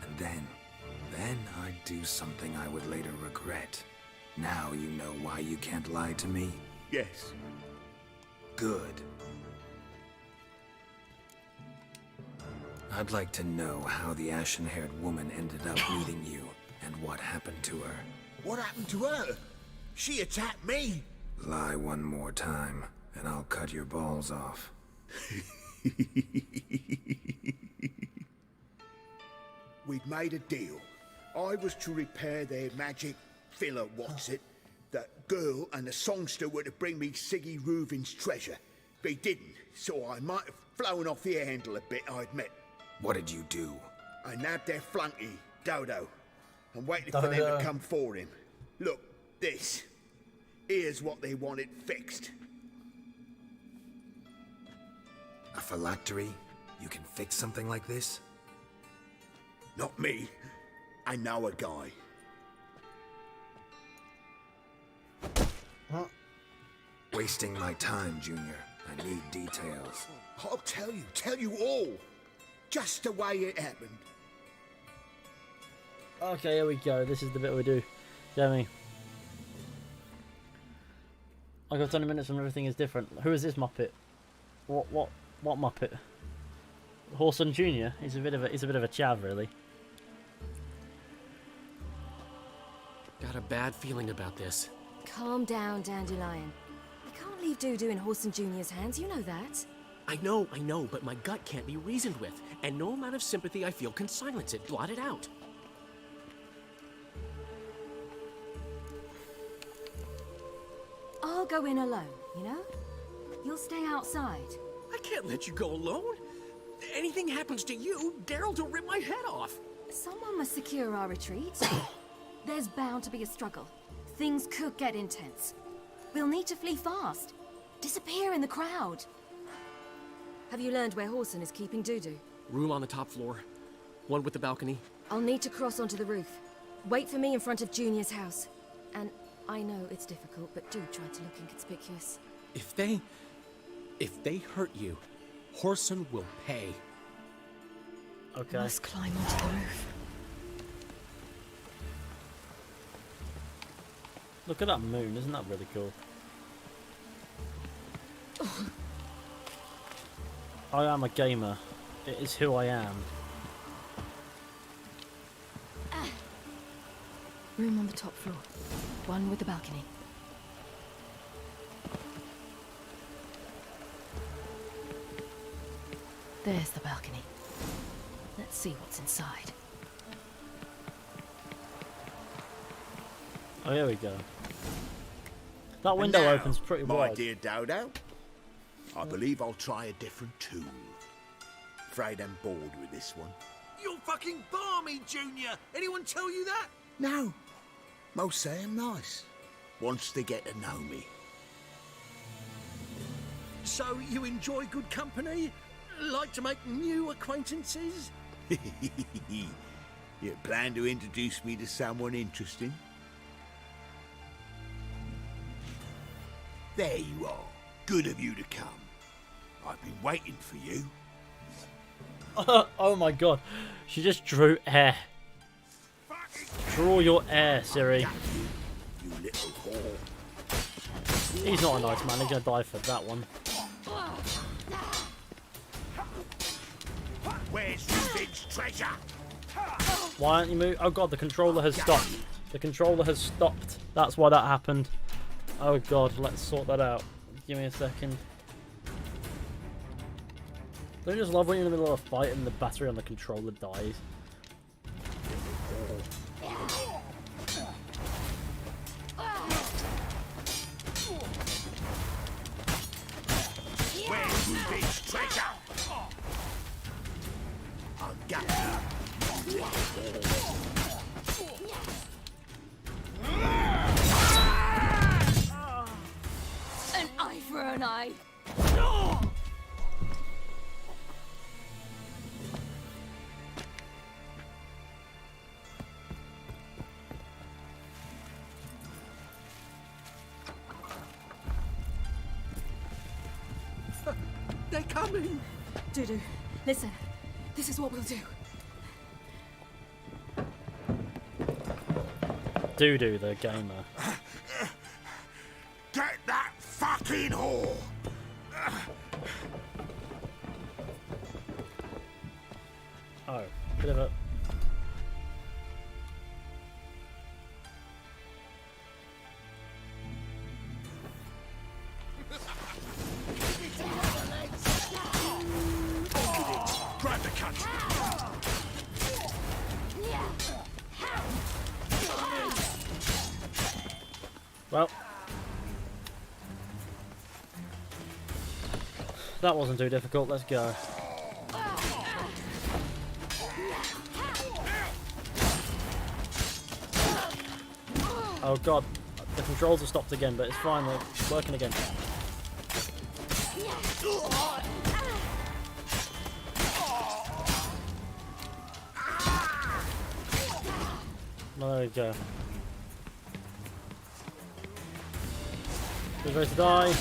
And then I'd do something I would later regret. Now you know why you can't lie to me? Yes. Good. I'd like to know how the ashen-haired woman ended up meeting you, and what happened to her. What happened to her? She attacked me. Lie one more time, and I'll cut your balls off. We'd made a deal. I was to repair their magic filler, what's it? That girl and the songster were to bring me Siggy Reuven's treasure. They didn't, so I might have flown off the handle a bit, I admit. What did you do? I nabbed their flunky, Dodo, and waited for them to come for him. Look, this. Here's what they wanted fixed. A phylactery? You can fix something like this? Not me. I know a guy. Wasting my time, Junior. I need details. I'll tell you all. Just the way it happened. Okay, here we go. This is the bit we do. Jamie. I got 20 minutes and everything is different. Who is this Muppet? What Muppet? Horson Junior? He's a bit of a chav, really. Got a bad feeling about this. Calm down, Dandelion. We can't leave Dudu in Horson Junior's hands, you know that. I know, but my gut can't be reasoned with, and no amount of sympathy I feel can silence it, blot it out. I'll go in alone, you know? You'll stay outside. I can't let you go alone. Anything happens to you, Daryl will rip my head off. Someone must secure our retreat. There's bound to be a struggle. Things could get intense. We'll need to flee fast. Disappear in the crowd. Have you learned where Horson is keeping Dudu? Room on the top floor. One with the balcony. I'll need to cross onto the roof. Wait for me in front of Junior's house. And I know it's difficult, but do try to look inconspicuous. If they hurt you, Horson will pay. Okay. Must climb onto the roof. Look at that moon, isn't that really cool? I am a gamer. It is who I am. Room on the top floor. One with the balcony. There's the balcony. Let's see what's inside. Oh, here we go. That window And now, opens pretty my wide. dear Dodo, I believe I'll try a different tool. Afraid I'm bored with this one. You're fucking balmy, Junior! Anyone tell you that? No, most say I'm nice. Wants to get to know me. So you enjoy good company? Like to make new acquaintances? You plan to introduce me to someone interesting? There you are. Good of you to come. I've been waiting for you. Oh my god. She just drew air. Draw your air, Siri. You little whore. He's not a nice man. He's going to die for that one. Where's Reuven's treasure? Why aren't you moving? Oh god, the controller has stopped. The controller has stopped. That's why that happened. Oh god, let's sort that out. Give me a second. Don't you just love when you're in the middle of a fight and the battery on the controller dies? Where's Reuven's treasure? I've got An eye for an eye. They're coming! Dudu, listen. This is what we'll do. Dudu, the gamer. Get that fucking whore! Oh, bit of a... Grab the cunt! Well. That wasn't too difficult. Let's go. Oh god. The controls are stopped again, but it's fine. They're working again. There we go. Who's ready to die?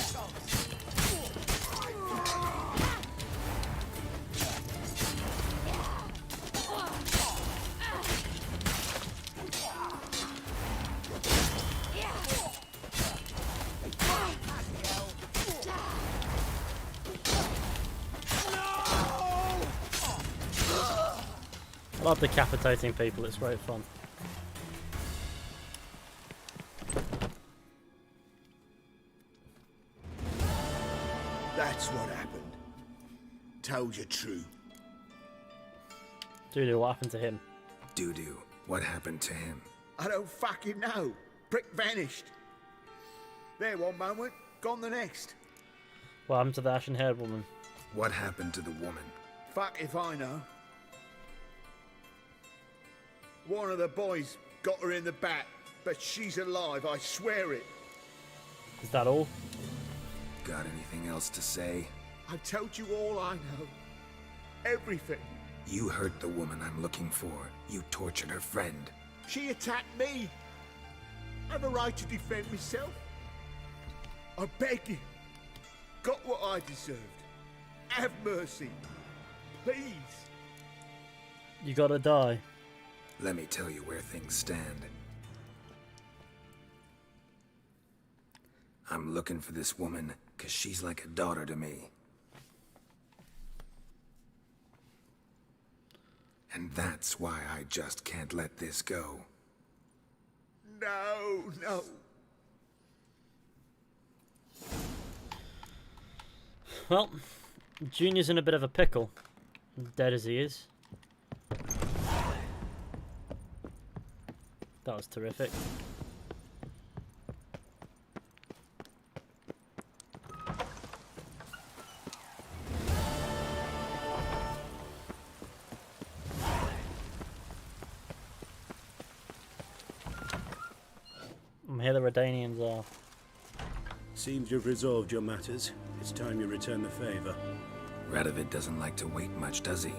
I love decapitating people, it's great fun. That's what happened. Told you true. Dudu, what happened to him? Dudu, what happened to him? I don't fucking know. Prick vanished. There one moment, gone the next. What happened to the ashen-haired woman? What happened to the woman? Fuck if I know. One of the boys got her in the back, but she's alive, I swear it. Is that all? Got anything else to say? I told you all I know. Everything. You hurt the woman I'm looking for. You tortured her friend. She attacked me. I have a right to defend myself. I beg you. Got what I deserved. Have mercy. Please. You gotta die. Let me tell you where things stand. I'm looking for this woman, 'cause she's like a daughter to me. And that's why I just can't let this go. No, no. Well, Junior's in a bit of a pickle. Dead as he is. That was terrific. Here the Redanians are. Seems you've resolved your matters. It's time you return the favor. Radovid doesn't like to wait much, does he?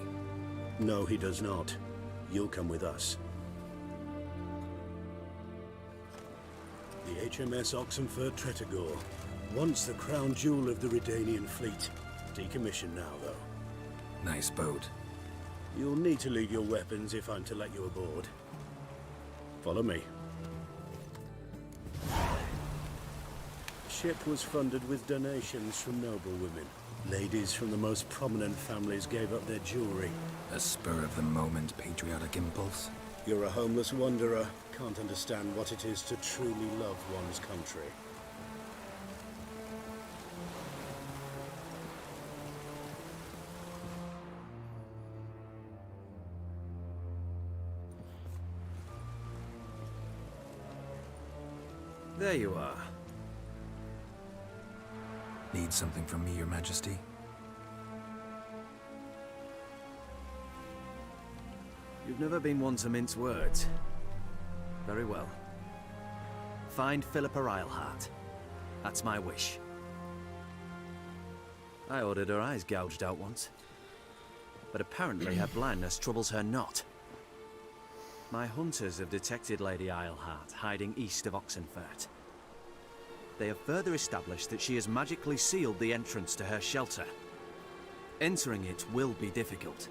No, he does not. You'll come with us. The HMS Oxenford Tretogor. Once the crown jewel of the Redanian fleet. Decommissioned now, though. Nice boat. You'll need to leave your weapons if I'm to let you aboard. Follow me. The ship was funded with donations from noble women. Ladies from the most prominent families gave up their jewelry. A spur-of-the-moment patriotic impulse? You're a homeless wanderer. Can't understand what it is to truly love one's country. There you are. Need something from me, Your Majesty? You've never been one to mince words. Very well. Find Philippa Eilhart. That's my wish. I ordered her eyes gouged out once. But apparently her blindness troubles her not. My hunters have detected Lady Eilhart hiding east of Oxenfurt. They have further established that she has magically sealed the entrance to her shelter. Entering it will be difficult.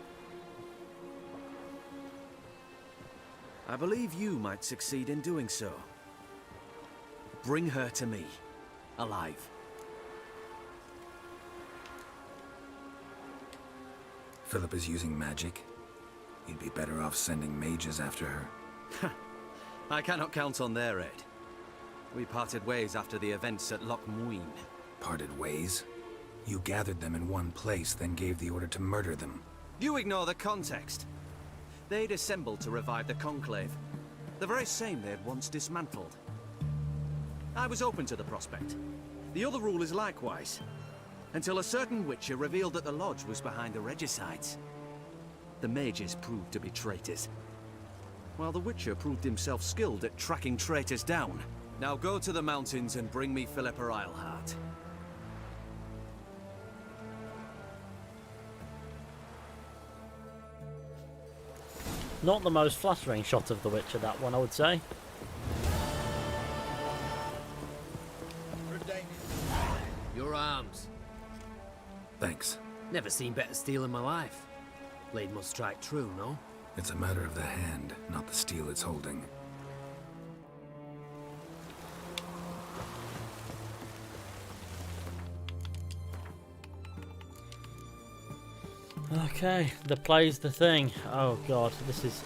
I believe you might succeed in doing so. Bring her to me, alive. Philip is using magic. You'd be better off sending mages after her. I cannot count on their aid. We parted ways after the events at Loch Muin. Parted ways? You gathered them in one place, then gave the order to murder them. You ignore the context. They'd assembled to revive the Conclave. The very same they had once dismantled. I was open to the prospect. The other rulers likewise. Until a certain Witcher revealed that the Lodge was behind the regicides. The mages proved to be traitors. While the Witcher proved himself skilled at tracking traitors down. Now go to the mountains and bring me Philippa Eilhart. Not the most flattering shot of The Witcher, that one, I would say. Your arms. Thanks. Never seen better steel in my life. Blade must strike true, no? It's a matter of the hand, not the steel it's holding. Okay, the play's the thing. Oh god, this is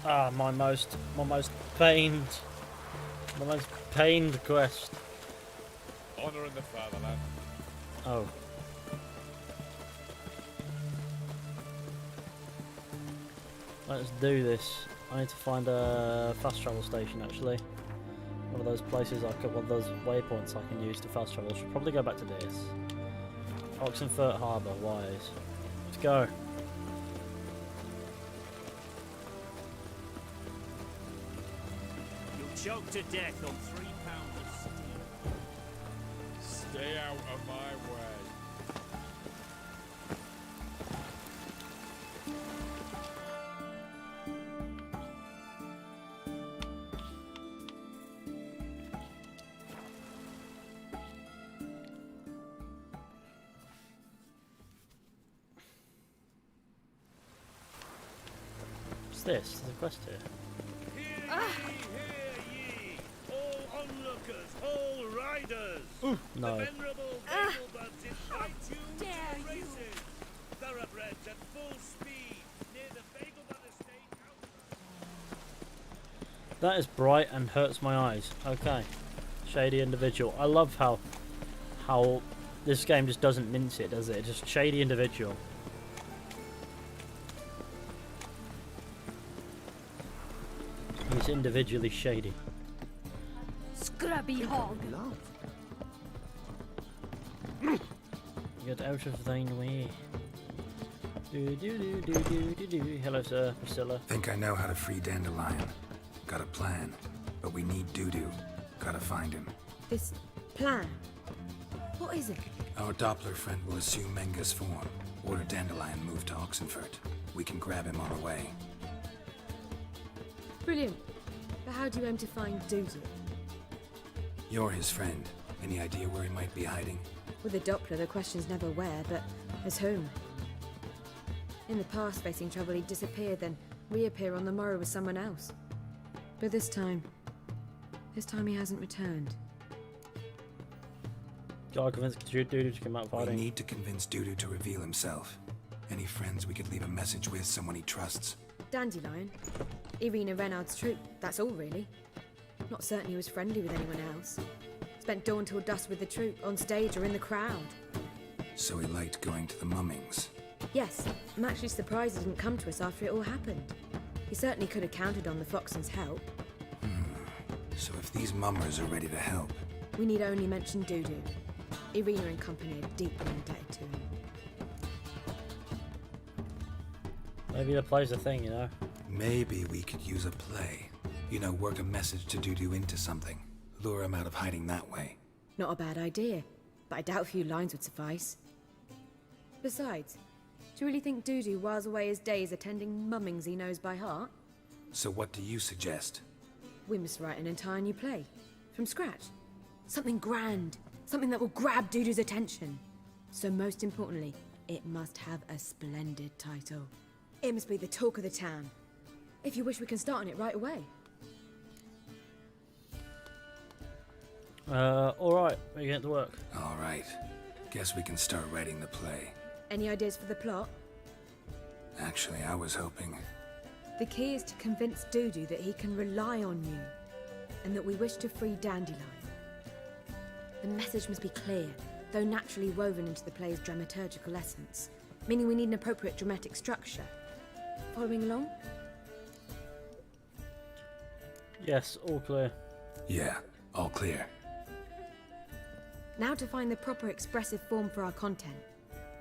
my most pained quest. Honor in the fatherland. Oh. Let's do this. I need to find a fast travel station actually. One of those places one of those waypoints I can use to fast travel. Should probably go back to this. Oxenfurt Harbour, wise. Let's go. You'll choke to death on 3 pounds of steel. Stay out of my way. What's this? There's a quest here. Hear ye, all onlookers, all riders. No. The venerable Veilbuds invite you to races. Thoroughbreds at full speed near the Veilbud estate. That is bright and hurts my eyes. Okay. Shady individual. I love how this game just doesn't mince it, does it? Just shady individual. He's individually shady. Scrubby hog. Get out of thine way. Do do do do do do do. Hello, sir, Priscilla. Think I know how to free Dandelion. Got a plan. but we need Dudu. Gotta find him. This plan. What is it? Our Doppler friend will assume Menga's form. Order Dandelion move to Oxenfurt. We can grab him on the way. Brilliant. But how do you aim to find Dudu? You're his friend. Any idea where he might be hiding? With the Doppler, the question's never where, but as whom. In the past, facing trouble, he'd disappear, then reappear on the morrow with someone else. But this time he hasn't returned. Gotta convince Dudu to come out fighting. We need to convince Dudu to reveal himself. Any friends we could leave a message with, someone he trusts? Dandelion. Irina Reynard's troop, that's all really. Not certain he was friendly with anyone else. Spent dawn till dusk with the troop, on stage or in the crowd. So he liked going to the mummings. Yes, I'm actually surprised he didn't come to us after it all happened. He certainly could have counted on the Foxen's help. So if these mummers are ready to help... We need only mention Dudu. Irina and company are deeply indebted to him. Maybe the play's a thing, you know? Maybe we could use a play. You know, work a message to Dudu into something. Lure him out of hiding that way. Not a bad idea, but I doubt a few lines would suffice. Besides, do you really think Dudu whiles away his days attending mummings he knows by heart? So what do you suggest? We must write an entire new play. From scratch. Something grand. Something that will grab Dudu's attention. So most importantly, it must have a splendid title. It must be the talk of the town. If you wish, we can start on it right away. Alright, we get to work. Alright. Guess we can start writing the play. Any ideas for the plot? Actually, I was hoping... The key is to convince Dudu that he can rely on you, and that we wish to free Dandelion. The message must be clear, though naturally woven into the play's dramaturgical essence, meaning we need an appropriate dramatic structure. Following along? Yes, all clear. Yeah, all clear. Now to find the proper expressive form for our content.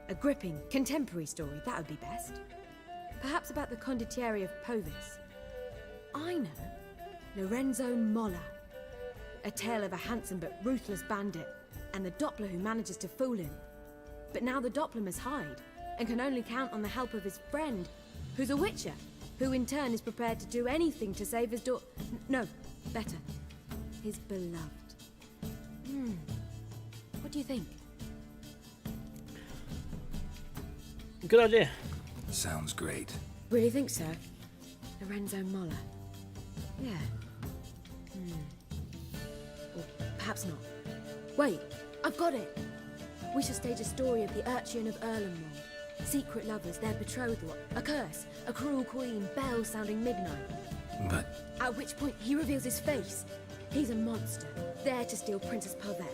A gripping, contemporary story, that would be best. Perhaps about the condottieri of Povis. I know. Lorenzo Molla. A tale of a handsome but ruthless bandit, and the Doppler who manages to fool him. But now the Doppler must hide, and can only count on the help of his friend, who's a witcher, who in turn is prepared to do anything to save his no, better, his beloved. What do you think? Good idea. Sounds great. Really think so? Lorenzo Molla. Yeah. Or perhaps not. Wait, I've got it! We shall stage a story of the Urchin of Erlenwald. Secret lovers, their betrothal, a curse, a cruel queen, bells sounding midnight. But... At which point he reveals his face. He's a monster, there to steal Princess Pavetta.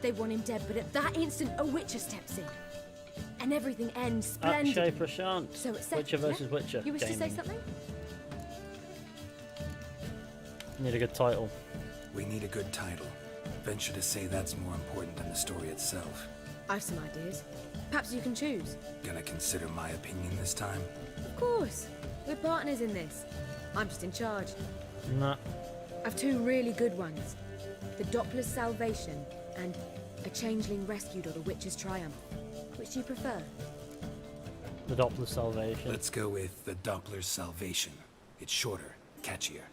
They want him dead, but at that instant a Witcher steps in. And everything ends splendidly. Akshay Prashant. So it's set, Witcher versus Witcher. You wish to say gaming. something? Need a good title. We need a good title. Venture to say that's more important than the story itself. I've some ideas. Perhaps you can choose. Gonna consider my opinion this time? Of course. We're partners in this. I'm just in charge. Nah. I've two really good ones. The Doppler's Salvation and A Changeling Rescued or the Witcher's Triumph. Which do you prefer? The Doppler Salvation. Let's go with the Doppler's Salvation. It's shorter, catchier.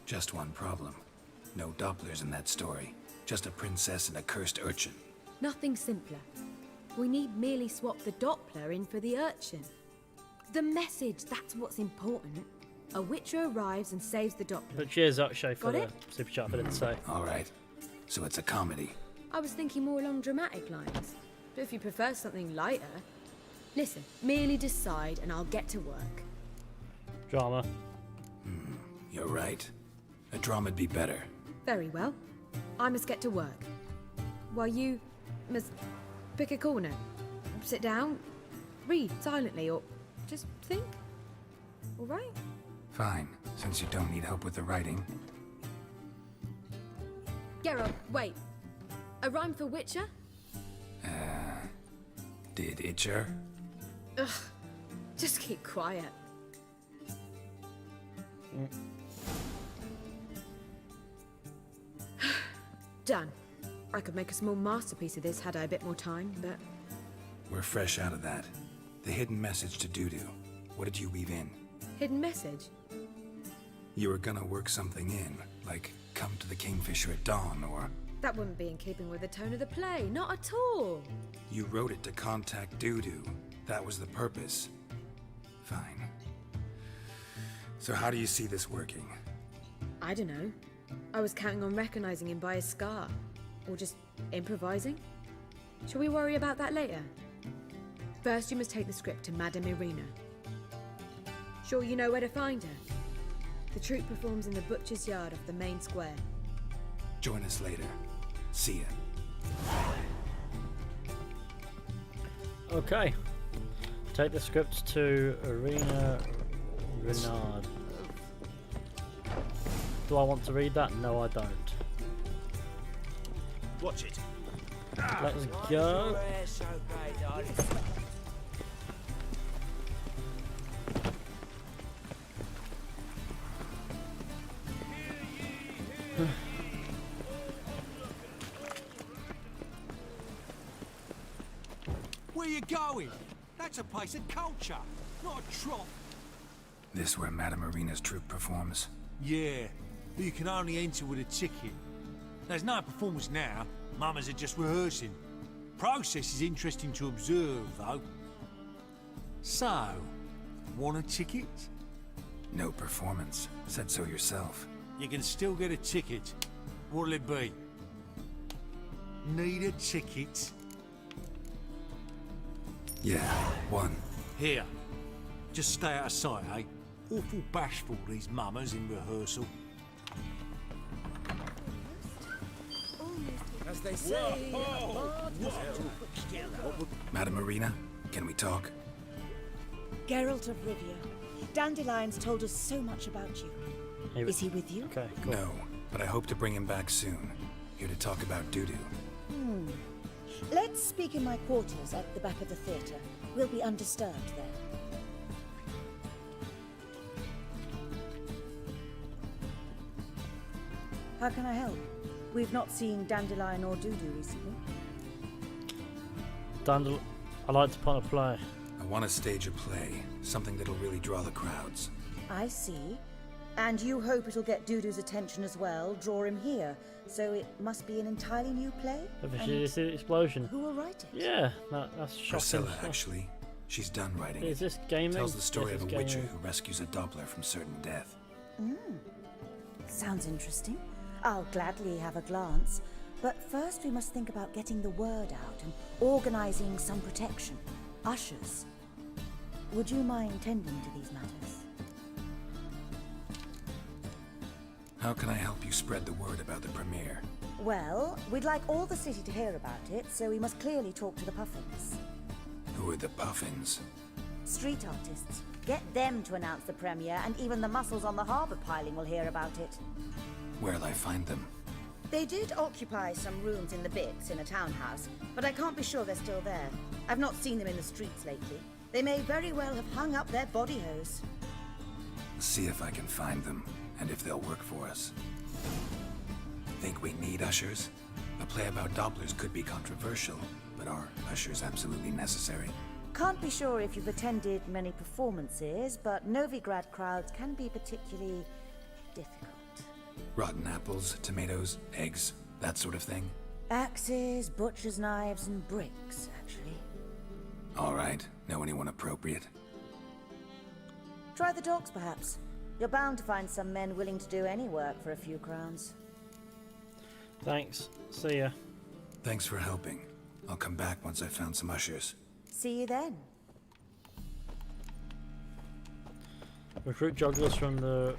Just one problem. No Dopplers in that story. Just a princess and a cursed urchin. Nothing simpler. We need merely swap the Doppler in for the urchin. The message, that's what's important. A Witcher arrives and saves the Doppler. But cheers, Akshay, for Got the it? super chat, I didn't say. Alright. So it's a comedy. I was thinking more along dramatic lines. But if you prefer something lighter... Listen, merely decide and I'll get to work. Drama. You're right. A drama'd be better. Very well. I must get to work. While you must pick a corner. Sit down, read silently, or just think. All right? Fine, since you don't need help with the writing. Geralt, wait. A rhyme for Witcher? Did Itcher? Ugh. Just keep quiet. Done. I could make a small masterpiece of this had I a bit more time, but... We're fresh out of that. The hidden message to Dudu. What did you weave in? Hidden message? You were gonna work something in, like come to the Kingfisher at dawn, or... That wouldn't be in keeping with the tone of the play, not at all. You wrote it to contact Dudu. That was the purpose. Fine. So how do you see this working? I don't know. I was counting on recognizing him by his scar. Or just improvising. Shall we worry about that later? First, you must take the script to Madame Irina. Sure you know where to find her? The troupe performs in the butcher's yard off the main square. Join us later. See ya. Okay. Take the script to Irina Renard. Do I want to read that? No, I don't. Watch it. Let's go. Where you going? That's a place of culture, not a trough. This where Madame Irina's troupe performs? Yeah, but you can only enter with a ticket. There's no performance now. Mamas are just rehearsing. Process is interesting to observe, though. So, want a ticket? No performance. Said so yourself. You can still get a ticket. What'll it be? Need a ticket? Yeah, one. Here. Just stay out of sight, eh? Awful bashful, these mamas in rehearsal. As they say... Madame Irina, can we talk? Geralt of Rivia. Dandelion's told us so much about you. Is he with you? Okay, cool. No, but I hope to bring him back soon. Here to talk about Dudu. Let's speak in my quarters at the back of the theatre. We'll be undisturbed there. How can I help? We've not seen Dandelion or Dudu recently. I'd like to put on a play. I want to stage a play, something that'll really draw the crowds. I see. And you hope it'll get Dudu's attention as well, draw him here. So it must be an entirely new play? Is it explosion? Who will write it? Yeah, that's shocking. Priscilla, stuff. actually. She's done writing Is it. this gaming? Tells the story Yes, of it's a witcher gaming. who rescues a doppler from certain death. Sounds interesting. I'll gladly have a glance. But first we must think about getting the word out and organizing some protection. Ushers. Would you mind tending to these matters? How can I help you spread the word about the premiere? Well, we'd like all the city to hear about it, so we must clearly talk to the Puffins. Who are the Puffins? Street artists. Get them to announce the premiere, and even the muscles on the harbour piling will hear about it. Where'll I find them? They did occupy some rooms in the Bits in a townhouse, but I can't be sure they're still there. I've not seen them in the streets lately. They may very well have hung up their body hose. See if I can find them, and if they'll work for us. Think we need ushers? A play about dopplers could be controversial, but are ushers absolutely necessary? Can't be sure if you've attended many performances, but Novigrad crowds can be particularly difficult. Rotten apples, tomatoes, eggs, that sort of thing? Axes, butcher's knives, and bricks, actually. Alright, know anyone appropriate? Try the dogs, perhaps. You're bound to find some men willing to do any work for a few crowns. Thanks. See ya. Thanks for helping. I'll come back once I've found some ushers. See you then. Recruit jugglers from the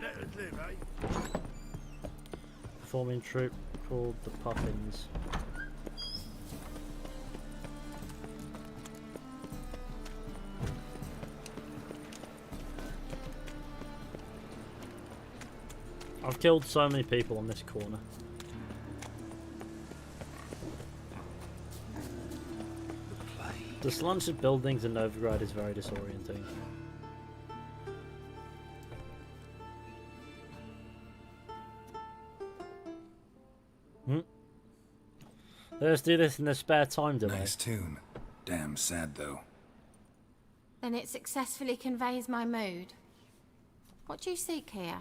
Let us live, eh? performing troupe called the Puffins. I've killed so many people on this corner. The slanted buildings in Novigrad is very disorienting. Let's do this in the spare time, do Nice tune. Damn sad, though. Then it successfully conveys my mood. What do you seek here?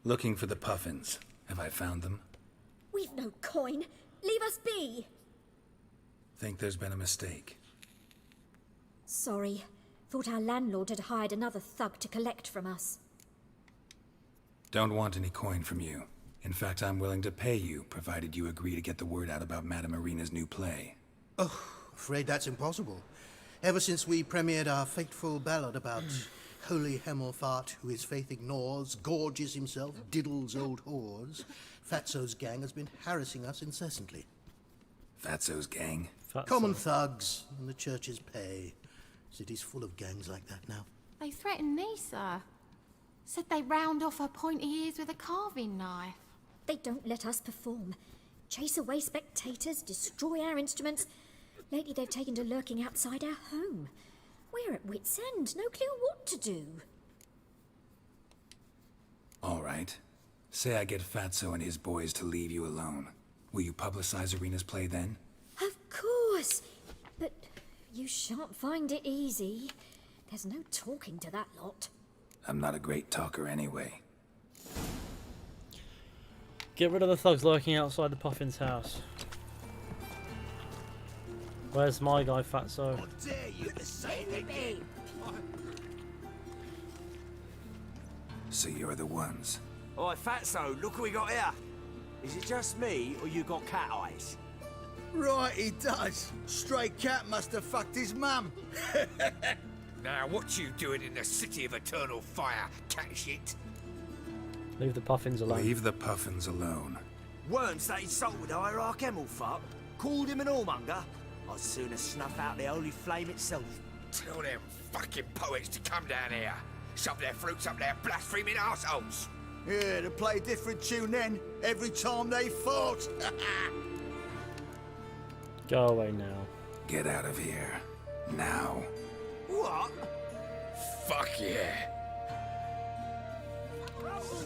Looking for the puffins. Have I found them? We've no coin. Leave us be. Think there's been a mistake. Sorry. Thought our landlord had hired another thug to collect from us. Don't want any coin from you. In fact, I'm willing to pay you, provided you agree to get the word out about Madame Irina's new play. Oh, afraid that's impossible. Ever since we premiered our fateful ballad about holy Hemmelfart, who his faith ignores, gorges himself, diddles old whores, Fatso's gang has been harassing us incessantly. Fatso's gang? Common thugs in the church's pay. City's full of gangs like that now. They threatened me, sir. Said they'd round off her pointy ears with a carving knife. They don't let us perform. Chase away spectators, destroy our instruments. Lately they've taken to lurking outside our home. We're at wit's end, no clue what to do. All right. Say I get Fatso and his boys to leave you alone. Will you publicize Irina's play then? Of course. But you shan't find it easy. There's no talking to that lot. I'm not a great talker anyway. Get rid of the thugs lurking outside the Puffin's house. Where's my guy, Fatso? Dare you to say it again? So you're the ones. Oi, Fatso, look what we got here. Is it just me, or you got cat eyes? Right, he does. Stray cat must have fucked his mum. Now, what you doing in the city of eternal fire, cat shit? Leave the Puffins alone. Leave the Puffins alone. Weren't that insulted hierarch Hemmelfart? Called him an whoremonger? I'd sooner snuff out the holy flame itself. Tell them fucking poets to come down here. Shove their fruits up their blaspheming arseholes. Yeah, to play a different tune then, every time they fought. Go away now. Get out of here. Now. What? Fuck yeah.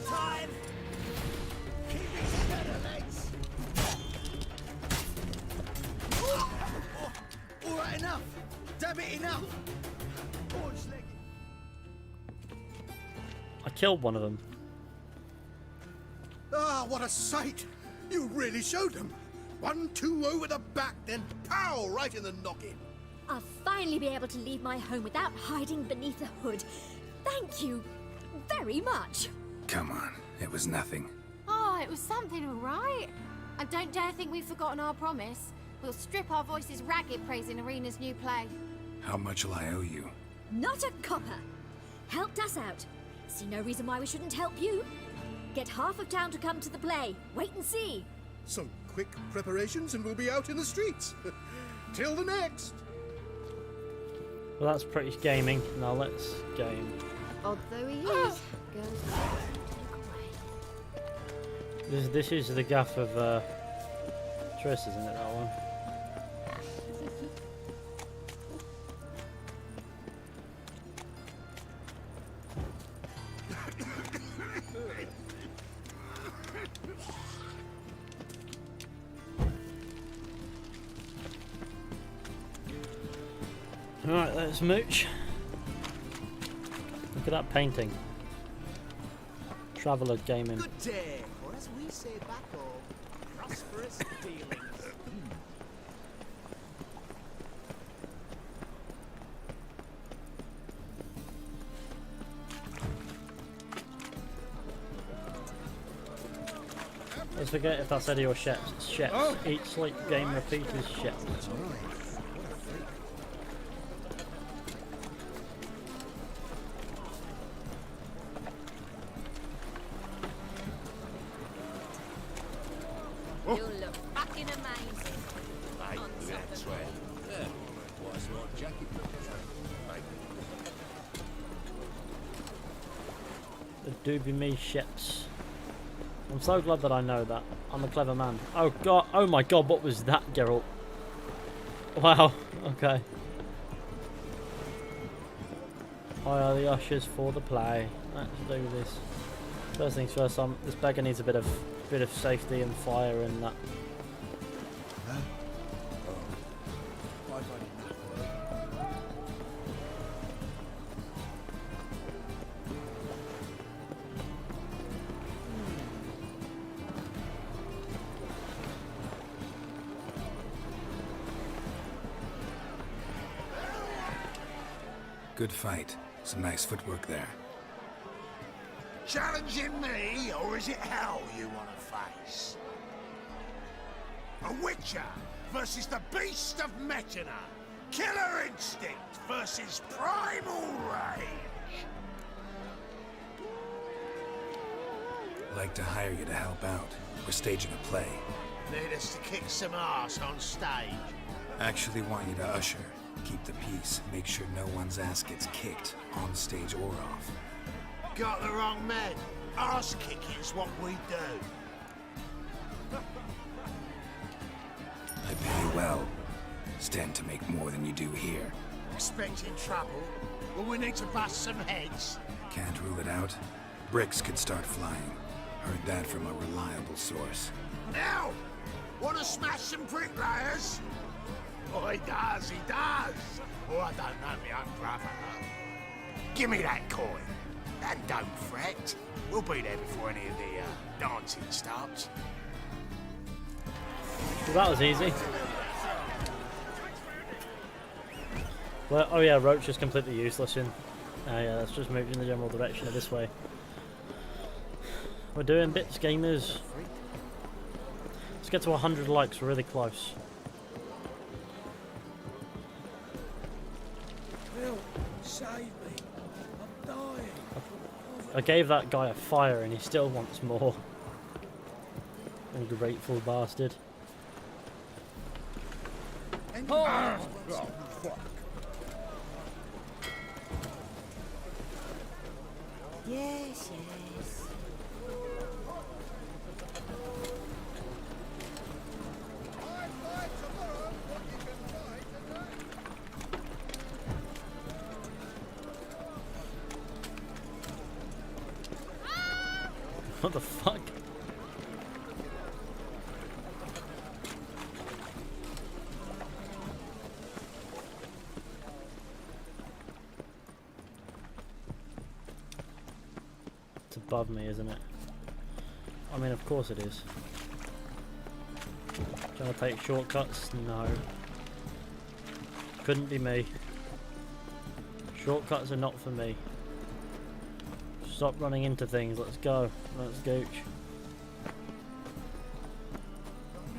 Time! Keep it together, lads! All right, enough. Damn it, enough. I killed one of them. Ah, what a sight! You really showed them. 1-2 over the back, then pow, right in the noggin. I'll finally be able to leave my home without hiding beneath a hood. Thank you very much. Come on, it was nothing. Oh, it was something, all right. And don't dare think we've forgotten our promise. We'll strip our voices ragged praising Irina's new play. How much will I owe you? Not a copper. Helped us out. See no reason why we shouldn't help you. Get half of town to come to the play. Wait and see. Some quick preparations and we'll be out in the streets. Till the next. Well, that's pretty gaming. Now let's game. Odd though he is. This is the gaff of Triss, isn't it, that one? Alright, let's mooch. Look at that painting. Traveller gaming. Good day, or as we say back home, prosperous dealings. Let's forget if that's Eddie or Sheps. It's Sheps. Oh. Eat, sleep, game, repeat is Sheps. You look fucking amazing. Mate, look at that sweat. Yeah. What's not jacket? The doobie me Sheps. I'm so glad that I know that. I'm a clever man. Oh god, oh my god, what was that, Geralt? Wow, okay. Hire the ushers for the play. Let's do this. First things first, this beggar needs a bit of bit of safety and fire and that. Good fight. Some nice footwork there. Challenging me, or is it hell you want to face? A Witcher versus the Beast of Metina. Killer instinct versus primal rage. Like to hire you to help out. We're staging a play. Need us to kick some ass on stage. Actually want you to usher. Keep the peace. Make sure no one's ass gets kicked, on stage or off. Got the wrong men. Ass kicking's what we do. I pay you well. Stand to make more than you do here. Expecting trouble? Well, we need to bust some heads. Can't rule it out. Bricks could start flying. Heard that from a reliable source. Now! Want to smash some bricklayers? Oh, he does. Oh, I don't know my own brother. Give me that coin. And don't fret. We'll be there before any of the dancing starts. Well, that was easy. Well, oh yeah, Roche is completely useless in. Yeah, let's just move in the general direction of this way. We're doing bits, gamers. Let's get to 100 likes, we're really close. Help! Save me! I'm dying! I gave that guy a fire and he still wants more. Ungrateful bastard. Oh, fuck. Yes, yes. What the fuck? It's above me, isn't it? I mean, of course it is. Trying to take shortcuts? No. Couldn't be me. Shortcuts are not for me. Stop running into things. Let's go. Let's gooch.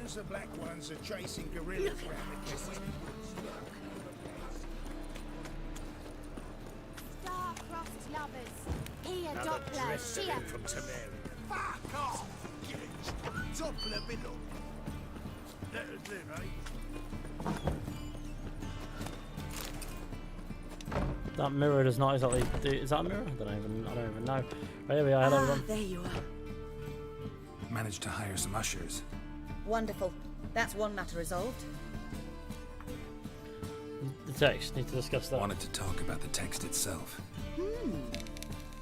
As the black ones are chasing gorillas around the distance. Star-crossed lovers. Here, Another doppler. dress Sheer. in from Tamari. Fuck off! Gitch. Doppler below. Let us live, eh? That mirror does not exactly do. Is that a mirror? I don't even know. Right, here we are. Hello, everyone. There you are. Managed to hire some ushers. Wonderful. That's one matter resolved. The text. Need to discuss that. Wanted to talk about the text itself.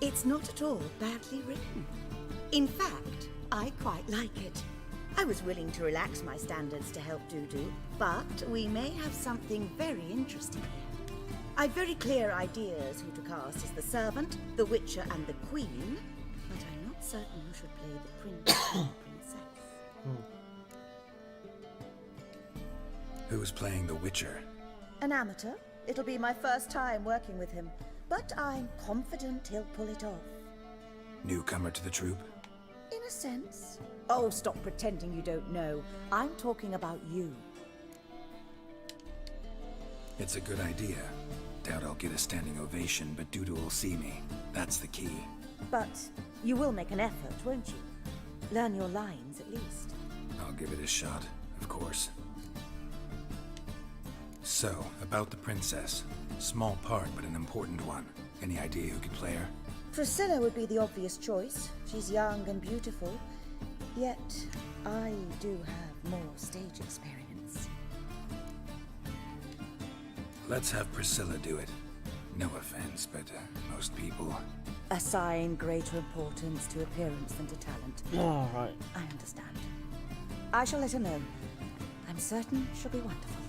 It's not at all badly written. In fact, I quite like it. I was willing to relax my standards to help Dudu, but we may have something very interesting here. I've very clear ideas who to cast as the servant, the Witcher, and the Queen, but I'm not certain who should play the prince and the princess. Who's playing the Witcher? An amateur. It'll be my first time working with him, but I'm confident he'll pull it off. Newcomer to the troupe? In a sense. Oh, stop pretending you don't know. I'm talking about you. It's a good idea. Doubt I'll get a standing ovation, but Dudu will see me. That's the key. But you will make an effort, won't you? Learn your lines, at least. I'll give it a shot, of course. So, about the princess. Small part, but an important one. Any idea who could play her? Priscilla would be the obvious choice. She's young and beautiful. Yet, I do have more stage experience. Let's have Priscilla do it. No offense, but most people... Assign greater importance to appearance than to talent. All right. I understand. I shall let her know. I'm certain she'll be wonderful.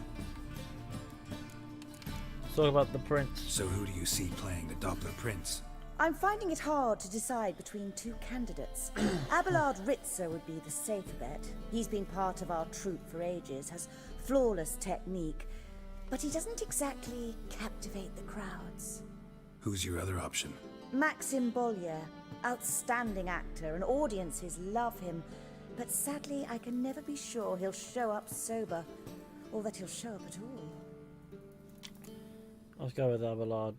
Let's talk about the prince. So who do you see playing the Doppler Prince? I'm finding it hard to decide between two candidates. Abelard Ritzer would be the safer bet. He's been part of our troupe for ages, has flawless technique, but he doesn't exactly captivate the crowds. Who's your other option? Maxim Bollier, outstanding actor, and audiences love him, but sadly I can never be sure he'll show up sober, or that he'll show up at all. Let's go with Abelard.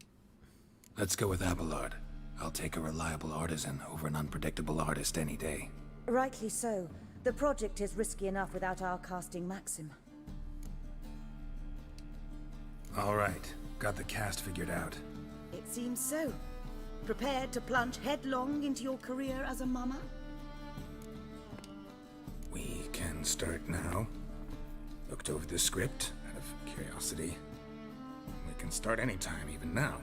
Let's go with Abelard. I'll take a reliable artisan over an unpredictable artist any day. Rightly so. The project is risky enough without our casting Maxim. All right, got the cast figured out. It seems so. Prepared to plunge headlong into your career as a mama? We can start now. Looked over the script out of curiosity. We can start anytime, even now.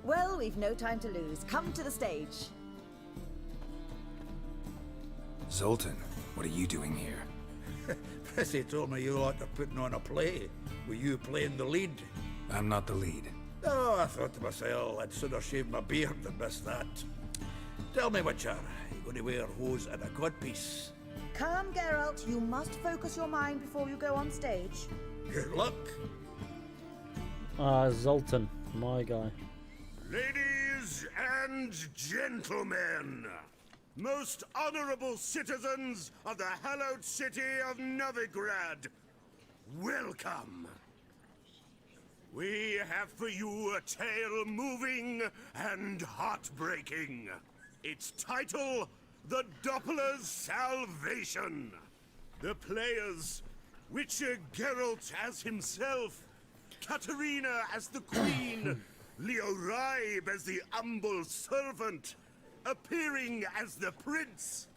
Well, we've no time to lose. Come to the stage. Zoltan, what are you doing here? Prissy told me you lot are putting on a play. Were you playing the lead? I'm not the lead. Oh, I thought to myself, I'd sooner shave my beard than miss that. Tell me, Witcher, you going to wear hose and a codpiece? Come, Geralt. You must focus your mind before you go on stage. Good luck. Zoltan, my guy. Ladies and gentlemen, most honorable citizens of the hallowed city of Novigrad, welcome. We have for you a tale moving and heartbreaking. Its title, The Doppler's Salvation. The players, Witcher Geralt as himself, Katerina as the queen, Leo Raib as the humble servant, appearing as the prince,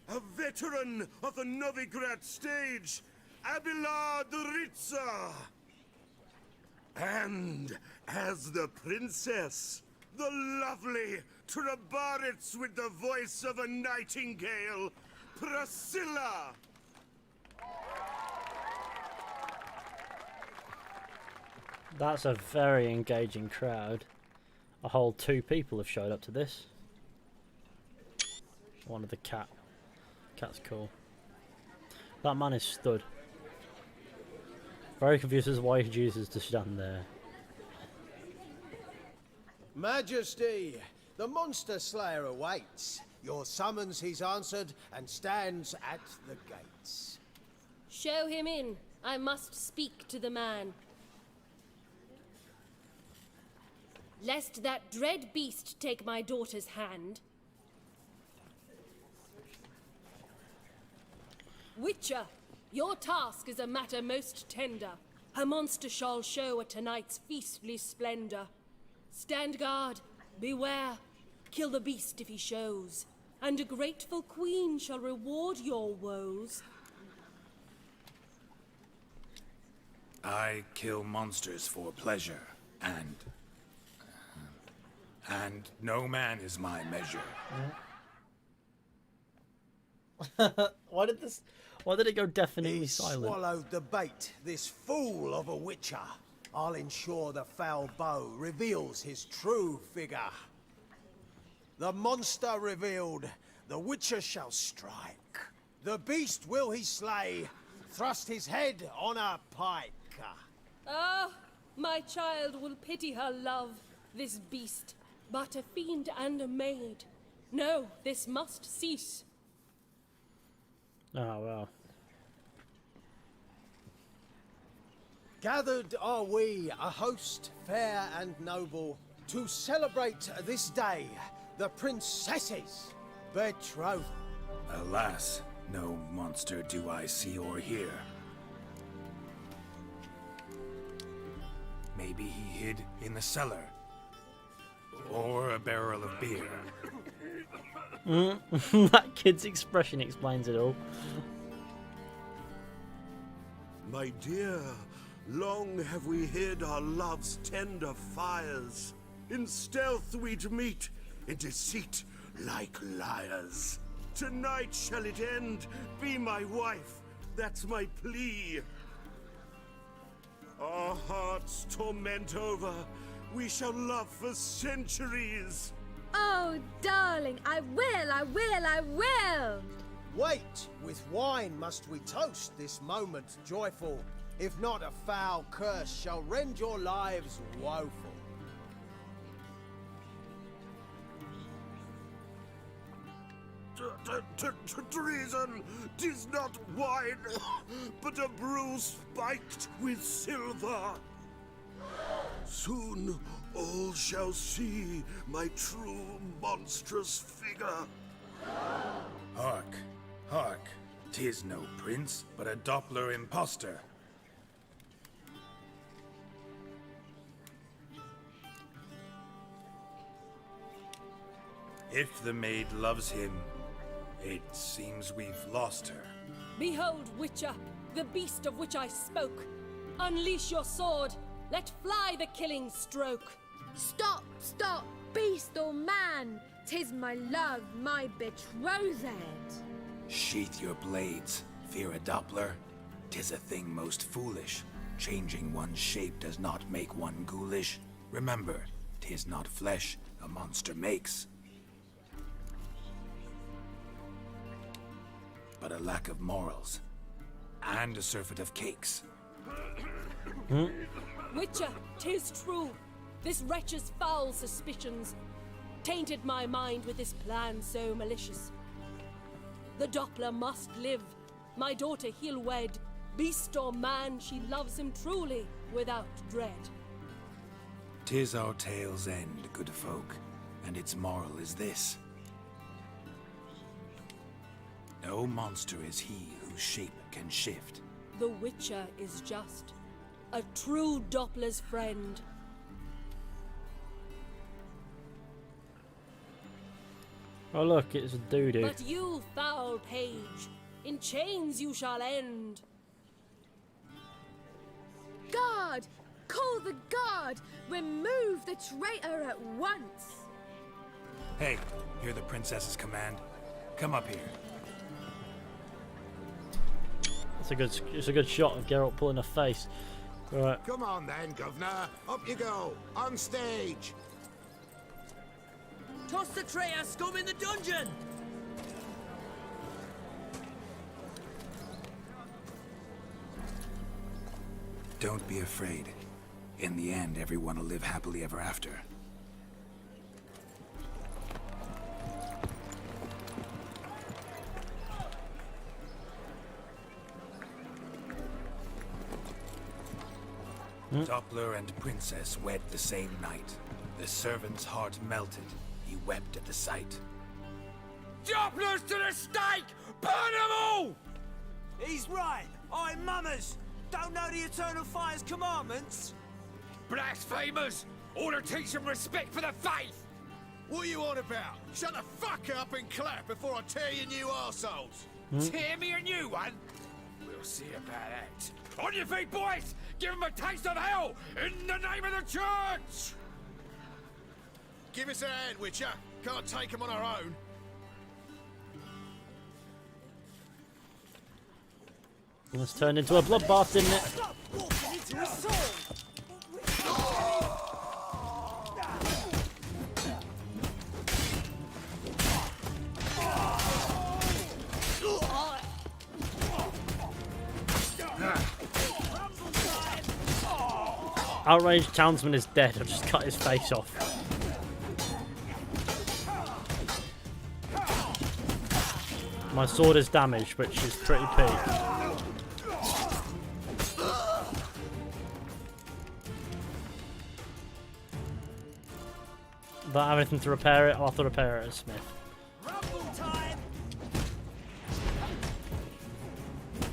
a veteran of the Novigrad stage, Abelard Ritzer. And as the princess, the lovely Trabaritz with the voice of a nightingale, Priscilla. That's a very engaging crowd. A whole 2 people have showed up to this. One of the cat. Cat's cool. That man is stood. Very confused as to why he chooses to stand there. Majesty, the monster slayer awaits. Your summons he's answered and stands at the gates. Show him in. I must speak to the man. Lest that dread beast take my daughter's hand. Witcher, your task is a matter most tender. A monster shall show at tonight's feastly splendor. Stand guard, beware, kill the beast if he shows, and a grateful queen shall reward your woes. I kill monsters for pleasure, and no man is my measure. Why did it go deafeningly silent? Swallowed the bait, this fool of a witcher. I'll ensure the foul bow reveals his true figure. The monster revealed, the witcher shall strike. The beast will he slay, thrust his head on a pike. Ah, my child will pity her love, this beast, but a fiend and a maid. No, this must cease. Oh, wow. Gathered are we, a host fair and noble, to celebrate this day, the princess's betrothal. Alas, no monster do I see or hear. Maybe he hid in the cellar. Or a barrel of beer. That kid's expression explains it all. My dear, Long have we hid our love's tender fires. In stealth we'd meet, in deceit like liars. Tonight shall it end, be my wife, that's my plea. Our hearts torment over, we shall love for centuries. Oh, darling, I will! Wait, with wine must we toast this moment joyful. If not, a foul curse shall rend your lives woeful. Treason! 'Tis not wine, but a brew spiked with silver. Soon all shall see my true monstrous figure. Hark, hark. 'Tis no prince, but a doppler impostor. If the maid loves him, it seems we've lost her. Behold, Witcher, the beast of which I spoke. Unleash your sword. Let fly the killing stroke. Stop, stop, beast or man! 'Tis my love, my betrothed. Sheath your blades, fear a doppler. 'Tis a thing most foolish. Changing one's shape does not make one ghoulish. Remember, 'tis not flesh a monster makes, but a lack of morals, and a surfeit of cakes. Witcher, 'tis true. This wretch's foul suspicions tainted my mind with this plan so malicious. The doppler must live. My daughter he'll wed. Beast or man, she loves him truly, without dread. 'Tis our tale's end, good folk, and its moral is this. No monster is he whose shape can shift. The Witcher is just a true doppler's friend. Oh look, it's a doo-doo. But you, foul page, in chains you shall end. Guard! Call the guard! Remove the traitor at once! Hey, hear the princess's command? Come up here. It's a good shot of Geralt pulling a face. Right. Come on then, governor. Up you go. On stage. Toss the traitor scum in the dungeon! Don't be afraid. In the end, everyone will live happily ever after. Doppler and princess wed the same night. The servant's heart melted. He wept at the sight. Dopplers to the stake! Burn them all! He's right. I'm mummers. Don't know the Eternal Fire's commandments? Blasphemers! Ought to teach them respect for the faith! What are you on about? Shut the fuck up and clap before I tear you new arseholes! Tear me a new one? We'll see about that. On your feet, boys! Give them a taste of hell in the name of the church! Give us a hand, Witcher. Can't take them on our own. It's turned into a bloodbath, didn't it? Stop walking into a sword! Outraged townsman is dead. I've just cut his face off. My sword is damaged, but she's pretty peak. Don't have anything to repair it. I'll have to repair it at Smith. Rumble time!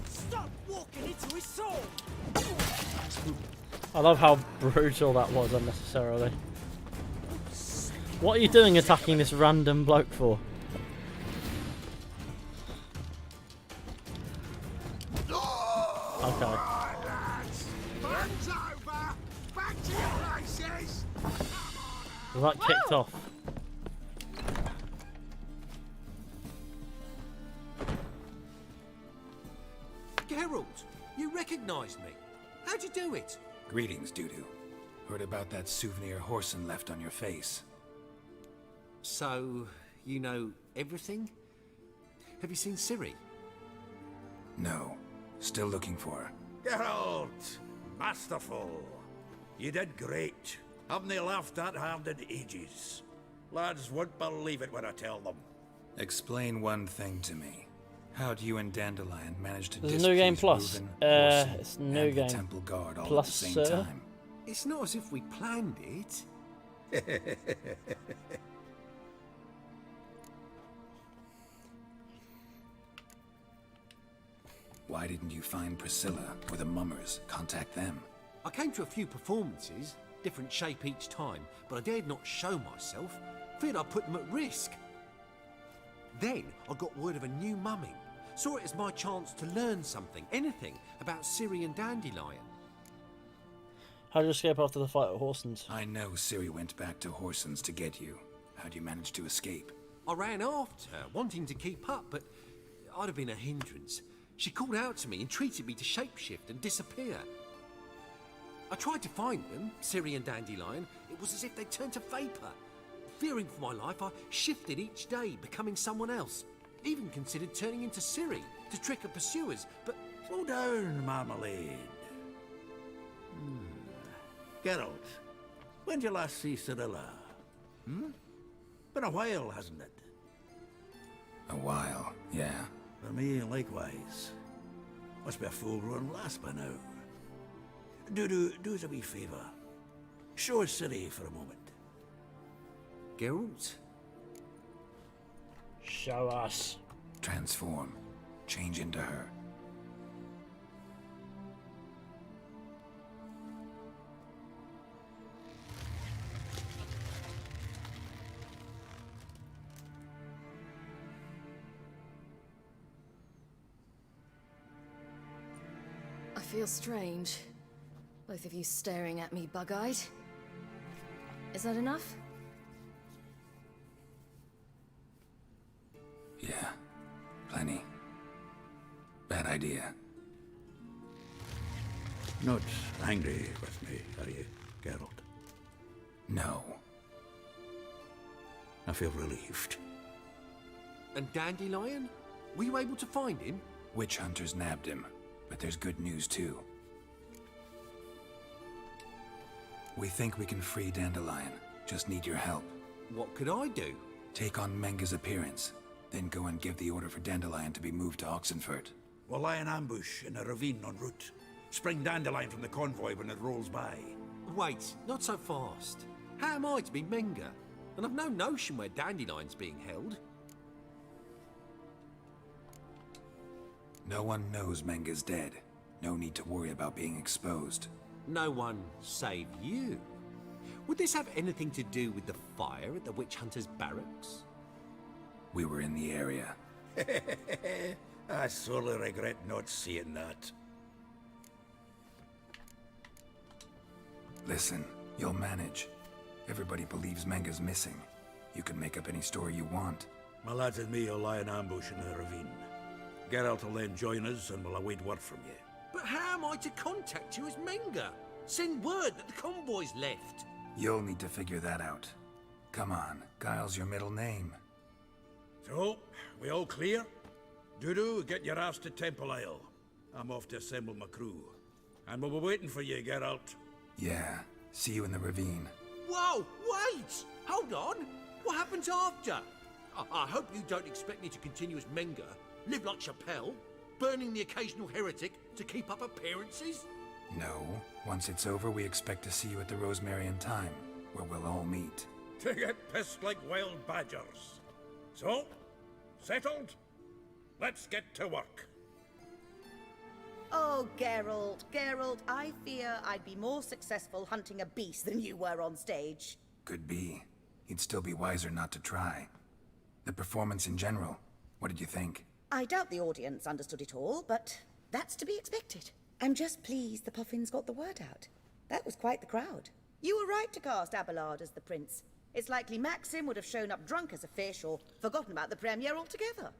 Stop walking into his sword! I love how brutal that was unnecessarily. What are you doing attacking this random bloke for? Okay. Was that kicked off? Geralt, you recognised me. How'd you do it? Greetings, Dudu. Heard about that souvenir Horson left on your face. So, you know everything? Have you seen Ciri? No. Still looking for her. Geralt! Masterful. You did great. Haven't they laughed that hard in ages? Lads won't believe it when I tell them. Explain one thing to me. How do you and Dandelion manage to There's a new game plus. Reuven, Horson, It's new and game the Temple Guard all plus, at the same time? It's not as if we planned it. Why didn't you find Priscilla or the Mummers? Contact them. I came to a few performances, different shape each time, but I dared not show myself. Feared I'd put them at risk. Then I got word of a new mumming. Saw it as my chance to learn something, anything, about Ciri and Dandelion. How did you escape after the fight at Horson's? I know Ciri went back to Horson's to get you. How'd you manage to escape? I ran after her, wanting to keep up, but I'd have been a hindrance. She called out to me, entreated me to shapeshift and disappear. I tried to find them, Ciri and Dandelion. It was as if they'd turned to vapour. Fearing for my life, I shifted each day, becoming someone else. Even considered turning into Ciri to trick her pursuers, but... Slow down, Marmalade. Geralt, when did you last see Cirilla? Been a while, hasn't it? A while, yeah. For me, likewise. Must be a full-grown lass by now. Do us a wee favour. Show us Ciri for a moment. Geralt? Show us. Transform. Change into her. I feel strange. Both of you staring at me bug-eyed. Is that enough? Yeah. Plenty. Bad idea. Not angry with me, are you, Geralt? No. I feel relieved. And Dandelion? Were you able to find him? Witch hunters nabbed him, but there's good news too. We think we can free Dandelion. Just need your help. What could I do? Take on Menga's appearance, then go and give the order for Dandelion to be moved to Oxenfurt. We'll lie in ambush in a ravine en route. Spring Dandelion from the convoy when it rolls by. Wait, not so fast. How am I to be Menga? And I've no notion where Dandelion's being held. No one knows Menga's dead. No need to worry about being exposed. No one save you. Would this have anything to do with the fire at the witch hunters' barracks? We were in the area. I sorely regret not seeing that. Listen, you'll manage. Everybody believes Menga's missing. You can make up any story you want. My lads and me will lie in ambush in the ravine. Geralt will then join us and we'll await word from you. But how am I to contact you as Menga? Send word that the convoy's left. You'll need to figure that out. Come on, Guile's your middle name. So, we all clear? Dudu, get your ass to Temple Isle. I'm off to assemble my crew. And we'll be waiting for you, Geralt. Yeah, see you in the ravine. Whoa, wait! Hold on! What happens after? I hope you don't expect me to continue as Menga, live like Chappelle, burning the occasional heretic to keep up appearances? No. Once it's over, we expect to see you at the Rosemary in time, where we'll all meet. To get pissed like wild badgers. So, settled? Let's get to work. Oh, Geralt, I fear I'd be more successful hunting a beast than you were on stage. Could be. You'd still be wiser not to try. The performance in general, what did you think? I doubt the audience understood it all, but that's to be expected. I'm just pleased the Puffins got the word out. That was quite the crowd. You were right to cast Abelard as the prince. It's likely Maxim would have shown up drunk as a fish or forgotten about the premiere altogether.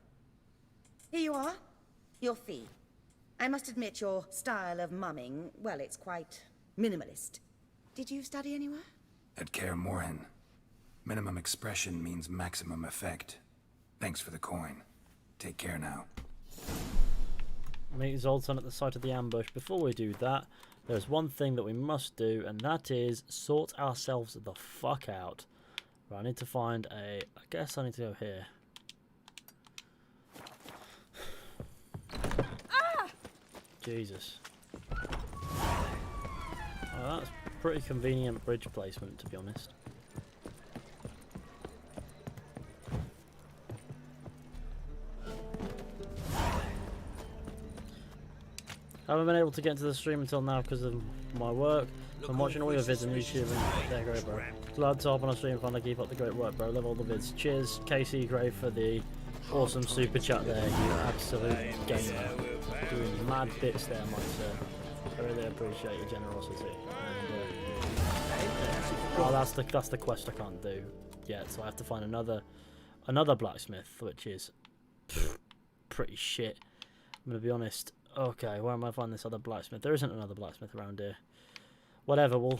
Here you are. Your fee. I must admit your style of mumming, well, it's quite minimalist. Did you study anywhere? At Kaer Morhen. Minimum expression means maximum effect. Thanks for the coin. Take care now. Meet Zoltan at the site of the ambush. Before we do that, there's one thing that we must do, and that is sort ourselves the fuck out. Right, I need to find a... I guess I need to go here. Ah! Jesus. Oh, that's pretty convenient bridge placement, to be honest. I haven't been able to get into the stream until now because of my work. I'm watching all your vids on YouTube and they're great, bro. Glad to hop on a stream and keep up the great work, bro. Love all the vids. Cheers, Casey Gray, for the awesome super chat there. You absolute gamer. Doing mad bits there, my sir. I really appreciate your generosity. And, oh, that's the quest I can't do yet, so I have to find another blacksmith, which is pretty shit. I'm gonna be honest. Okay, where am I finding this other blacksmith? There isn't another blacksmith around here. Whatever, we'll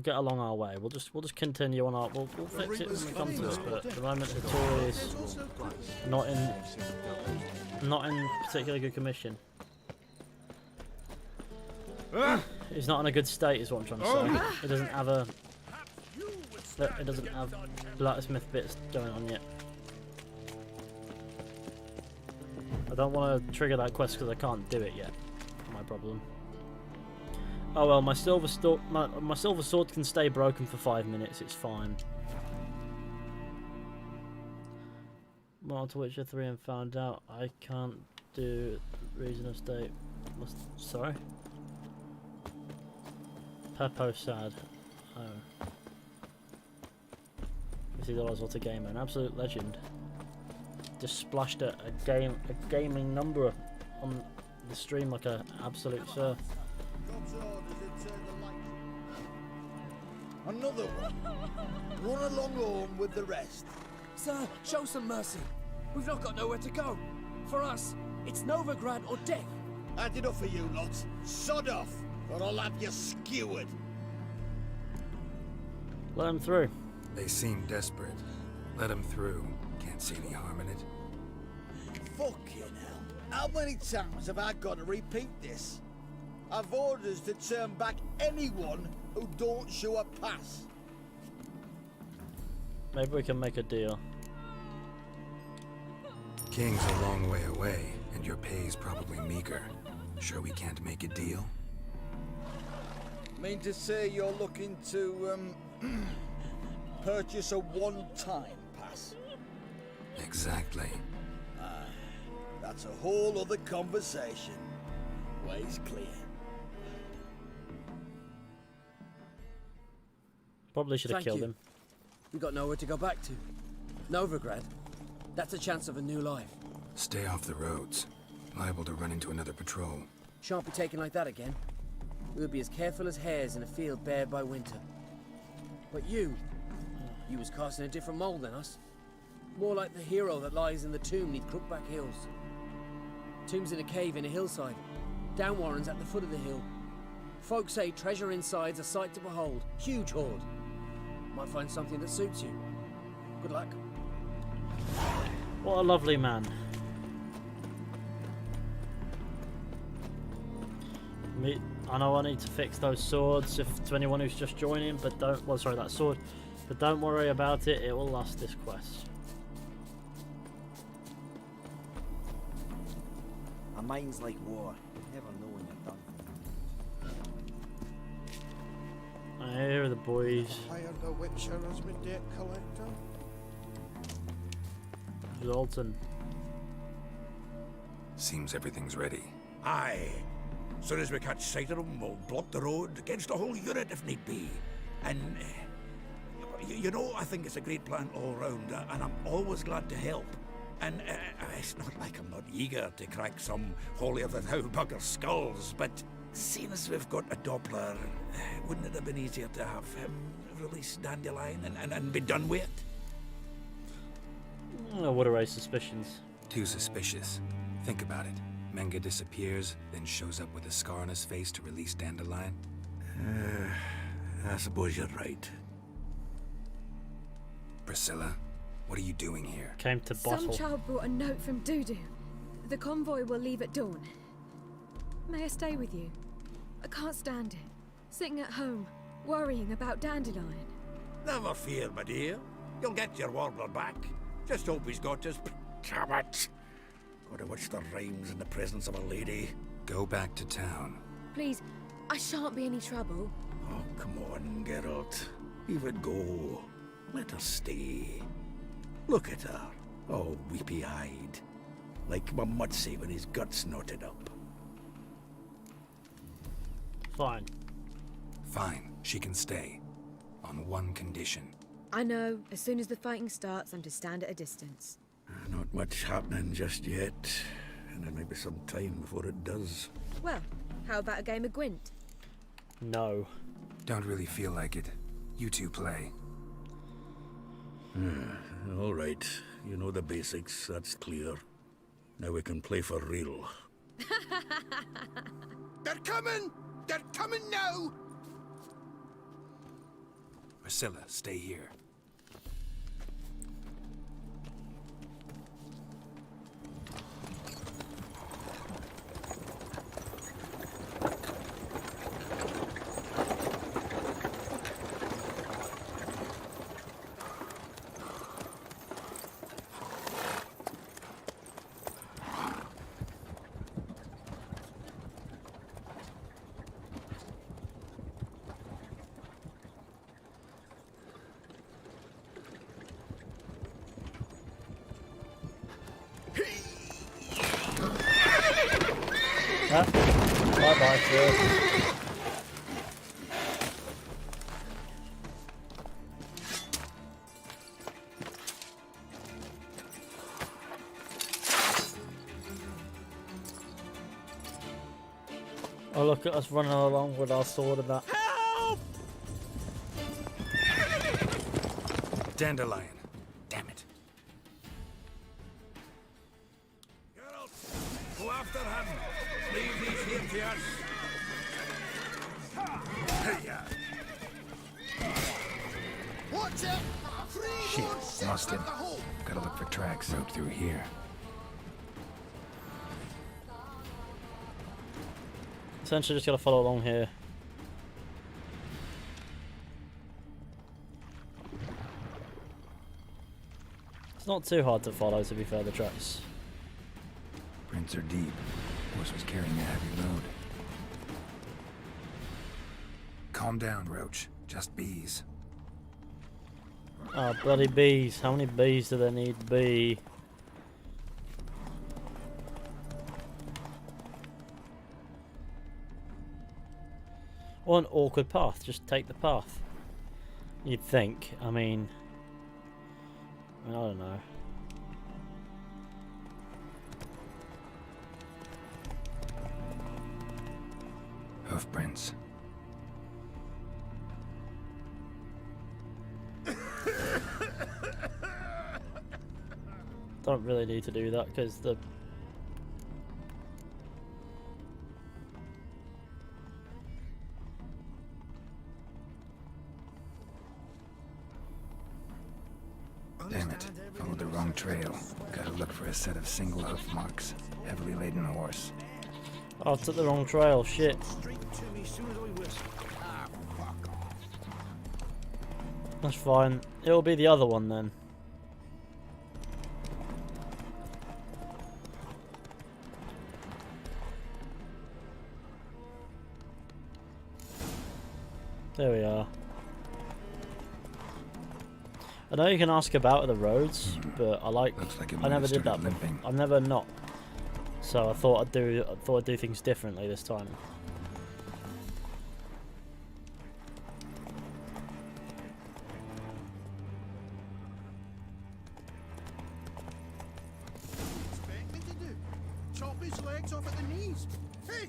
get along our way. We'll just continue on our. We'll fix it when we come to it. But at the moment, the Tory is not in particularly good commission. He's not in a good state, is what I'm trying to say. It doesn't have blacksmith bits going on yet. I don't want to trigger that quest because I can't do it yet. My problem. Oh well, my silver sword can stay broken for 5 minutes. It's fine. Went on to Witcher 3 and found out I can't do reason of state. Sorry. Peppo sad. Oh. $50 what a gamer, an absolute legend. Just splashed a gaming number on the stream like an absolute sir. Another one. Run along home with the rest. Sir, show some mercy. We've not got nowhere to go. For us, it's Novigrad or death. Had enough of you lot. Sod off, or I'll have you skewered. Let him through. They seem desperate. Let them through. Can't see any harm in it. Fucking hell. How many times have I got to repeat this? I've orders to turn back anyone who don't show a pass. Maybe we can make a deal. King's a long way away, and your pay's probably meager. Sure we can't make a deal? Mean to say you're looking to, purchase a one-time pass? Exactly. That's a whole other conversation. Way's clear. Probably should have killed him. We got nowhere to go back to. Novigrad. That's a chance of a new life. Stay off the roads. Liable to run into another patrol. Shan't be taken like that again. We'll be as careful as hares in a field bared by winter. But you was cast in a different mold than us. More like the hero that lies in the tomb neath Crookback Hills. Tomb's in a cave in a hillside. Down Warren's at the foot of the hill. Folk say treasure inside's a sight to behold. Huge hoard. Might find something that suits you. Good luck. What a lovely man. I know I need to fix those swords to anyone who's just joining, but don't... Well, sorry, that sword. But don't worry about it, it will last this quest. A mind's like war. Never know when you're done. I hear the boys. Hired a Witcher as my debt collector. Zoltan. Seems everything's ready. Aye. Soon as we catch sight of them, we'll block the road against a whole unit if need be. And, you know, I think it's a great plan all round, and I'm always glad to help. And it's not like I'm not eager to crack some holier-than-thou bugger skulls, but seeing as we've got a doppler, wouldn't it have been easier to have release Dandelion and be done with it? I would have raised suspicions. Too suspicious. Think about it. Menga disappears, then shows up with a scar on his face to release Dandelion. I suppose you're right. Priscilla, what are you doing here? Came to bottle. Some child brought a note from Dudu. The convoy will leave at dawn. May I stay with you? I can't stand it. Sitting at home, worrying about Dandelion. Never fear, my dear. You'll get your warbler back. Just hope he's got his... Damn it! Gotta watch the rhymes in the presence of a lady. Go back to town. Please, I shan't be any trouble. Oh, come on, Geralt. Leave it go. Let her stay. Look at her, all weepy-eyed. Like my Mutsy when his guts knotted up. Fine. Fine, she can stay. On one condition. I know, as soon as the fighting starts, I'm to stand at a distance. Not much happening just yet. And there may be some time before it does. Well, how about a game of Gwent? No. Don't really feel like it. You two play. All right. You know the basics, that's clear. Now we can play for real. They're coming! They're coming now! Priscilla, stay here. Bye-bye, Phil. Oh, look at us running along with our sword and that. Help! Dandelion. Damn it. Go after him! Leave these here to us! Watch out! Shit, lost him. Gotta look for tracks out through here. Essentially just gotta follow along here. It's not too hard to follow, to be fair, the tracks. Prints are deep. Horse was carrying a heavy load. Calm down, Roche. Just bees. Oh, bloody bees. How many bees do there need to be? Or an awkward path. Just take the path. You'd think. I mean, I don't know. Hoof prints. Don't really need to do that because the Damn it. Followed the wrong trail. Gotta look for a set of single hoof marks. Heavily laden horse. oh, I took the wrong trail. Shit. That's fine. It'll be the other one then. There we are. I know you can ask about the roads, but I I never did that before. I've never not. So I thought I'd do things differently this time. Expect me to do? Chop his legs off at the knees? Hey,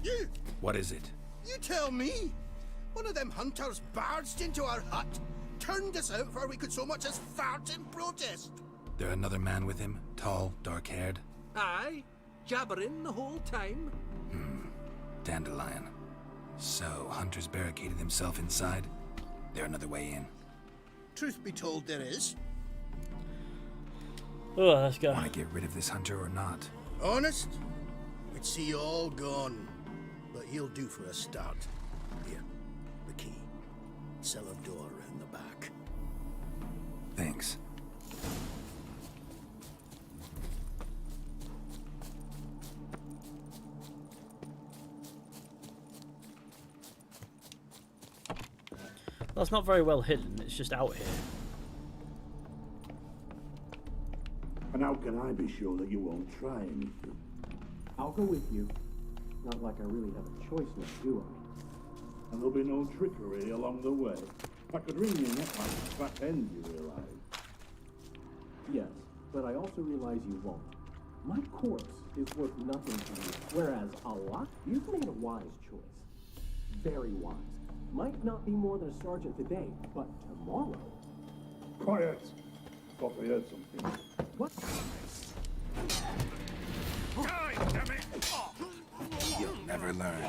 you! What is it? You tell me! What one of them hunters barged into our hut, turned us out before we could so much as fart in protest. There another man with him? Tall, dark-haired? Aye, jabbering the whole time. Dandelion. So, Hunter's barricaded himself inside? There another way in? Truth be told, there is. Oh, let's go. Want to get rid of this Hunter or not? Honest? We'd see you all gone. But he'll do for a start. Here, the key. Cellar door around the back. Thanks. That's not very well hidden, it's just out here. And how can I be sure that you won't try anything? I'll go with you. Not like I really have a choice now, do I? And there'll be no trickery along the way. I could wring your neck like a fat end, you realize? Yes, but I also realize you won't. My corpse is worth nothing to you, whereas a lot, you've made a wise choice. Very wise. Might not be more than a sergeant today, but tomorrow... Quiet! Thought I heard something. What? Die, damn it! You'll never learn.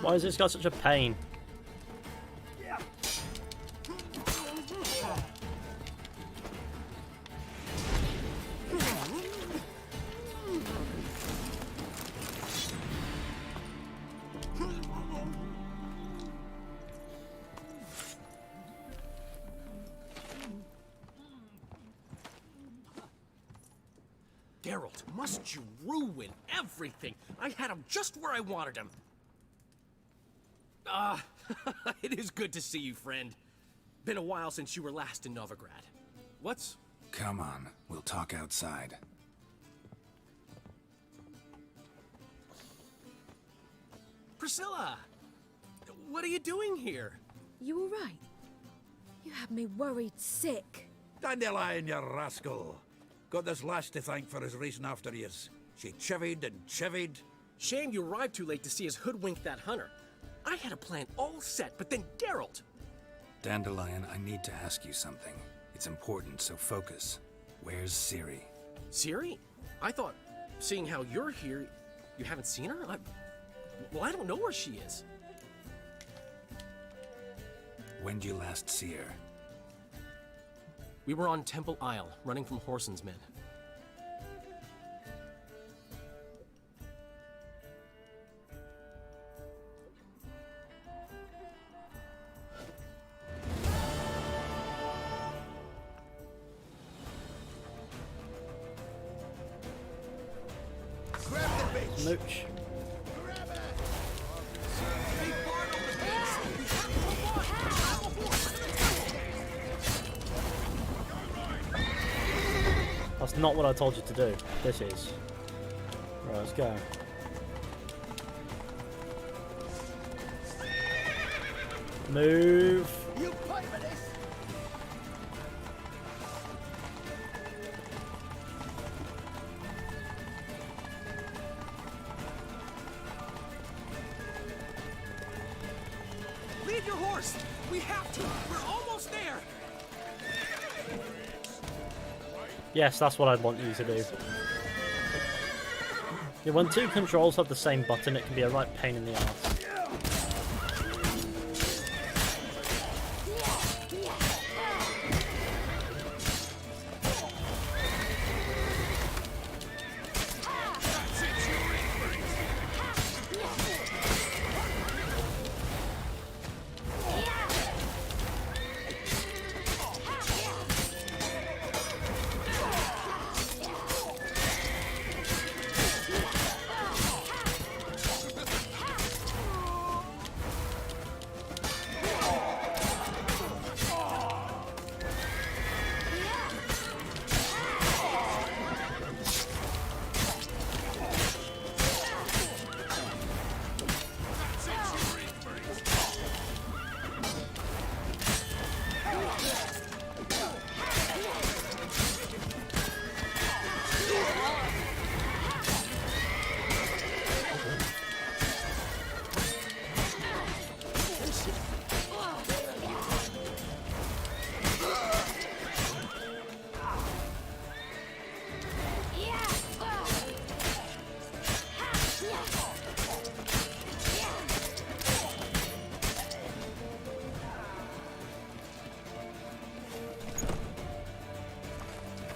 Why has this got such a pain? Geralt, must you ruin everything? I had him just where I wanted him. It is good to see you, friend. Been a while since you were last in Novigrad. What's... Come on, we'll talk outside. Priscilla! What are you doing here? You all right? You had me worried sick. Dandelion, you rascal. Got this lass to thank for his racing after yous. She chivied and chivied. Shame you arrived too late to see us hoodwink that hunter. I had a plan all set, but then Geralt... Dandelion, I need to ask you something. It's important, so focus. Where's Ciri? Ciri? I thought, seeing how you're here, you haven't seen her? Well, I don't know where she is. When'd you last see her? We were on Temple Isle, running from Whoreson's men. Grab the bitch! Mooch. That's not what I told you to do. This is. Right, let's go. Move. You pay for this! Leave your horse! We have to! We're almost there! Yes, that's what I'd want you to do. Yeah, when two controls have the same button, it can be a right pain in the ass.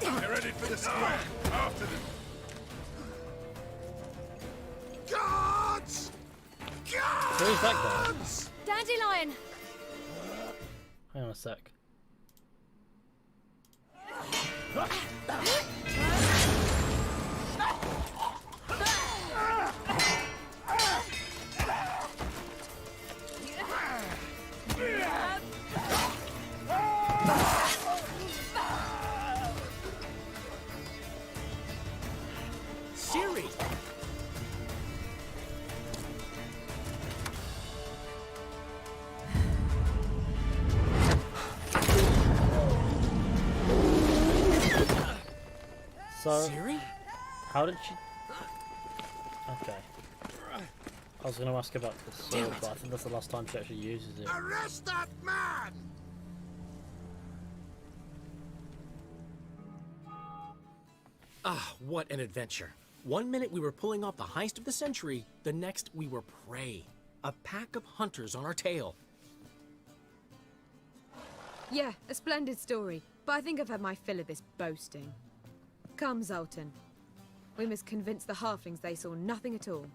They're ready for the square. After them. Guards! Who's that guy? Dandelion! Hang on a sec. Siri! So, Siri? how did she... Okay. I was going to ask about the sword, but I think that's the last time she actually uses it. Arrest that man! Ah, what an adventure. One minute we were pulling off the heist of the century, the next we were prey. A pack of hunters on our tail. Yeah, a splendid story, but I think I've had my fill of this boasting. Come, Zoltan. We must convince the halflings they saw nothing at all.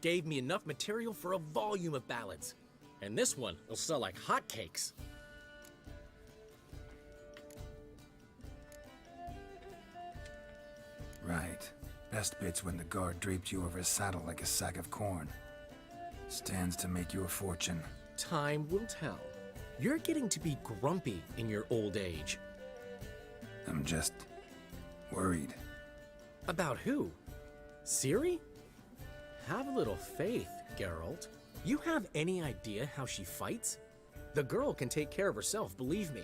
Gave me enough material for a volume of ballads. And this one will sell like hotcakes. Right. Best bit's when the guard draped you over his saddle like a sack of corn. Stands to make you a fortune. Time will tell. You're getting to be grumpy in your old age. I'm just worried. About who? Ciri? Have a little faith, Geralt. You have any idea how she fights? The girl can take care of herself, believe me.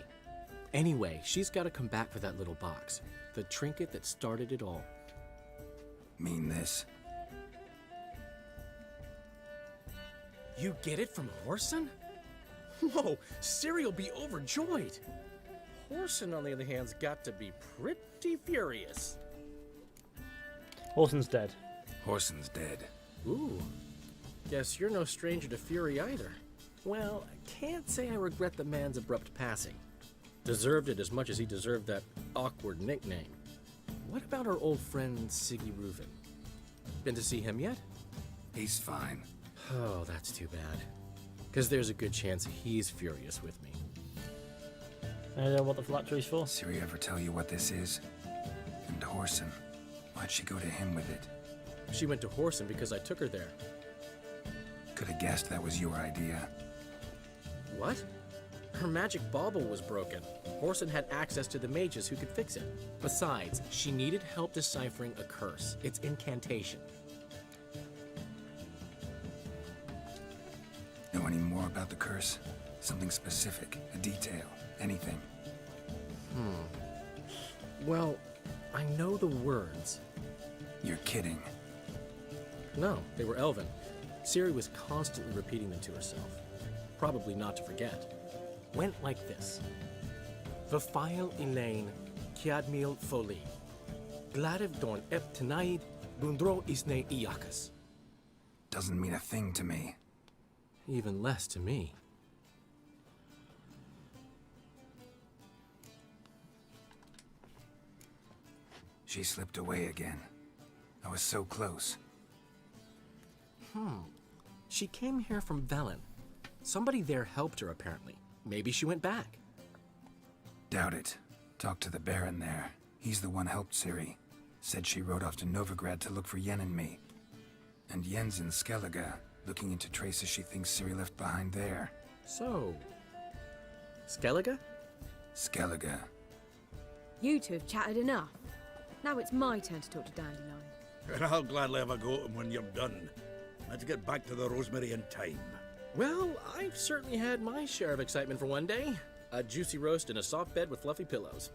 Anyway, she's got to come back for that little box. The trinket that started it all. Mean this? You get it from Whoreson? Whoa, Ciri will be overjoyed. Whoreson, on the other hand's got to be pretty furious. Whoreson's dead. Whoreson's dead. Ooh. Guess you're no stranger to fury either. Well, I can't say I regret the man's abrupt passing. Deserved it as much as he deserved that awkward nickname. What about our old friend Siggy Reuven? Been to see him yet? He's fine. Oh, that's too bad. Because there's a good chance he's furious with me. Any idea what the phylactery's for? Ciri ever tell you what this is? And Whoreson, why'd she go to him with it? She went to Whoreson because I took her there. Could have guessed that was your idea. What? Her magic bauble was broken. Whoreson had access to the mages who could fix it. Besides, she needed help deciphering a curse. It's incantation. Know any more about the curse? Something specific, a detail, anything? Well, I know the words. You're kidding. No, they were Elven. Ciri was constantly repeating them to herself. Probably not to forget. Went like this. Vafile Elaine, Kiadmil Foli. Gladev Dorn Ep Tenaid, Bundro Isne Iakas. Doesn't mean a thing to me. Even less to me. She slipped away again. I was so close. She came here from Velen. Somebody there helped her, apparently. Maybe she went back. Doubt it. Talked to the Baron there. He's the one helped Ciri. Said she rode off to Novigrad to look for Yen and me. And Yen's in Skellige, looking into traces she thinks Ciri left behind there. So... Skellige? Skellige. You two have chatted enough. Now it's my turn to talk to Dandelion. And I'll gladly have a go at him when you're done. Let's get back to the Rosemary in time. Well, I've certainly had my share of excitement for one day. A juicy roast in a soft bed with fluffy pillows.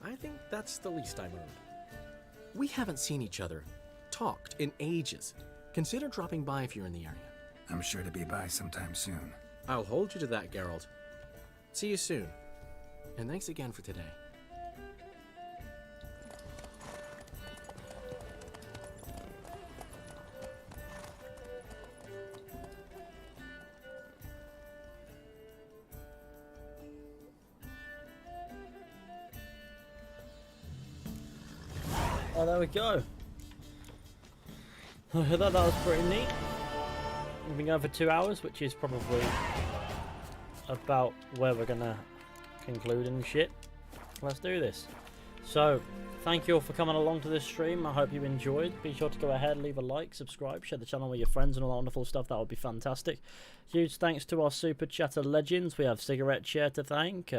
I think that's the least I'm earned. We haven't seen each other, talked in ages. Consider dropping by if you're in the area. I'm sure to be by sometime soon. I'll hold you to that, Geralt. See you soon. And thanks again for today. Oh, there we go. I thought that was pretty neat. We've been going for 2 hours, which is probably about where we're gonna conclude and shit. Let's do this. So, thank you all for coming along to this stream. I hope you enjoyed. Be sure to go ahead, leave a like, subscribe, share the channel with your friends and all that wonderful stuff. That would be fantastic. Huge thanks to our super chatter legends. We have Cigarette Chair to thank,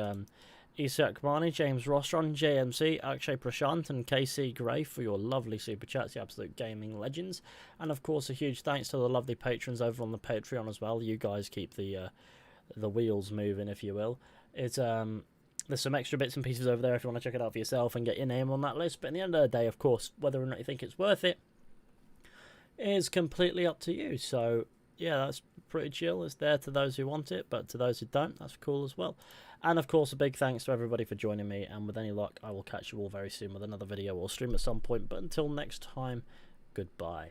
Isak Marnie, James Rostron, JMC, Akshay Prashant and KC Gray for your lovely super chats, the absolute gaming legends. And of course a huge thanks to the lovely patrons over on the Patreon as well. You guys keep the wheels moving, if you will. It's there's some extra bits and pieces over there if you want to check it out for yourself and get your name on that list. But at the end of the day, of course, whether or not you think it's worth it is completely up to you. So yeah, that's pretty chill. It's there to those who want it, but to those who don't, that's cool as well. And of course, a big thanks to everybody for joining me, and with any luck, I will catch you all very soon with another video or stream at some point. But until next time, goodbye.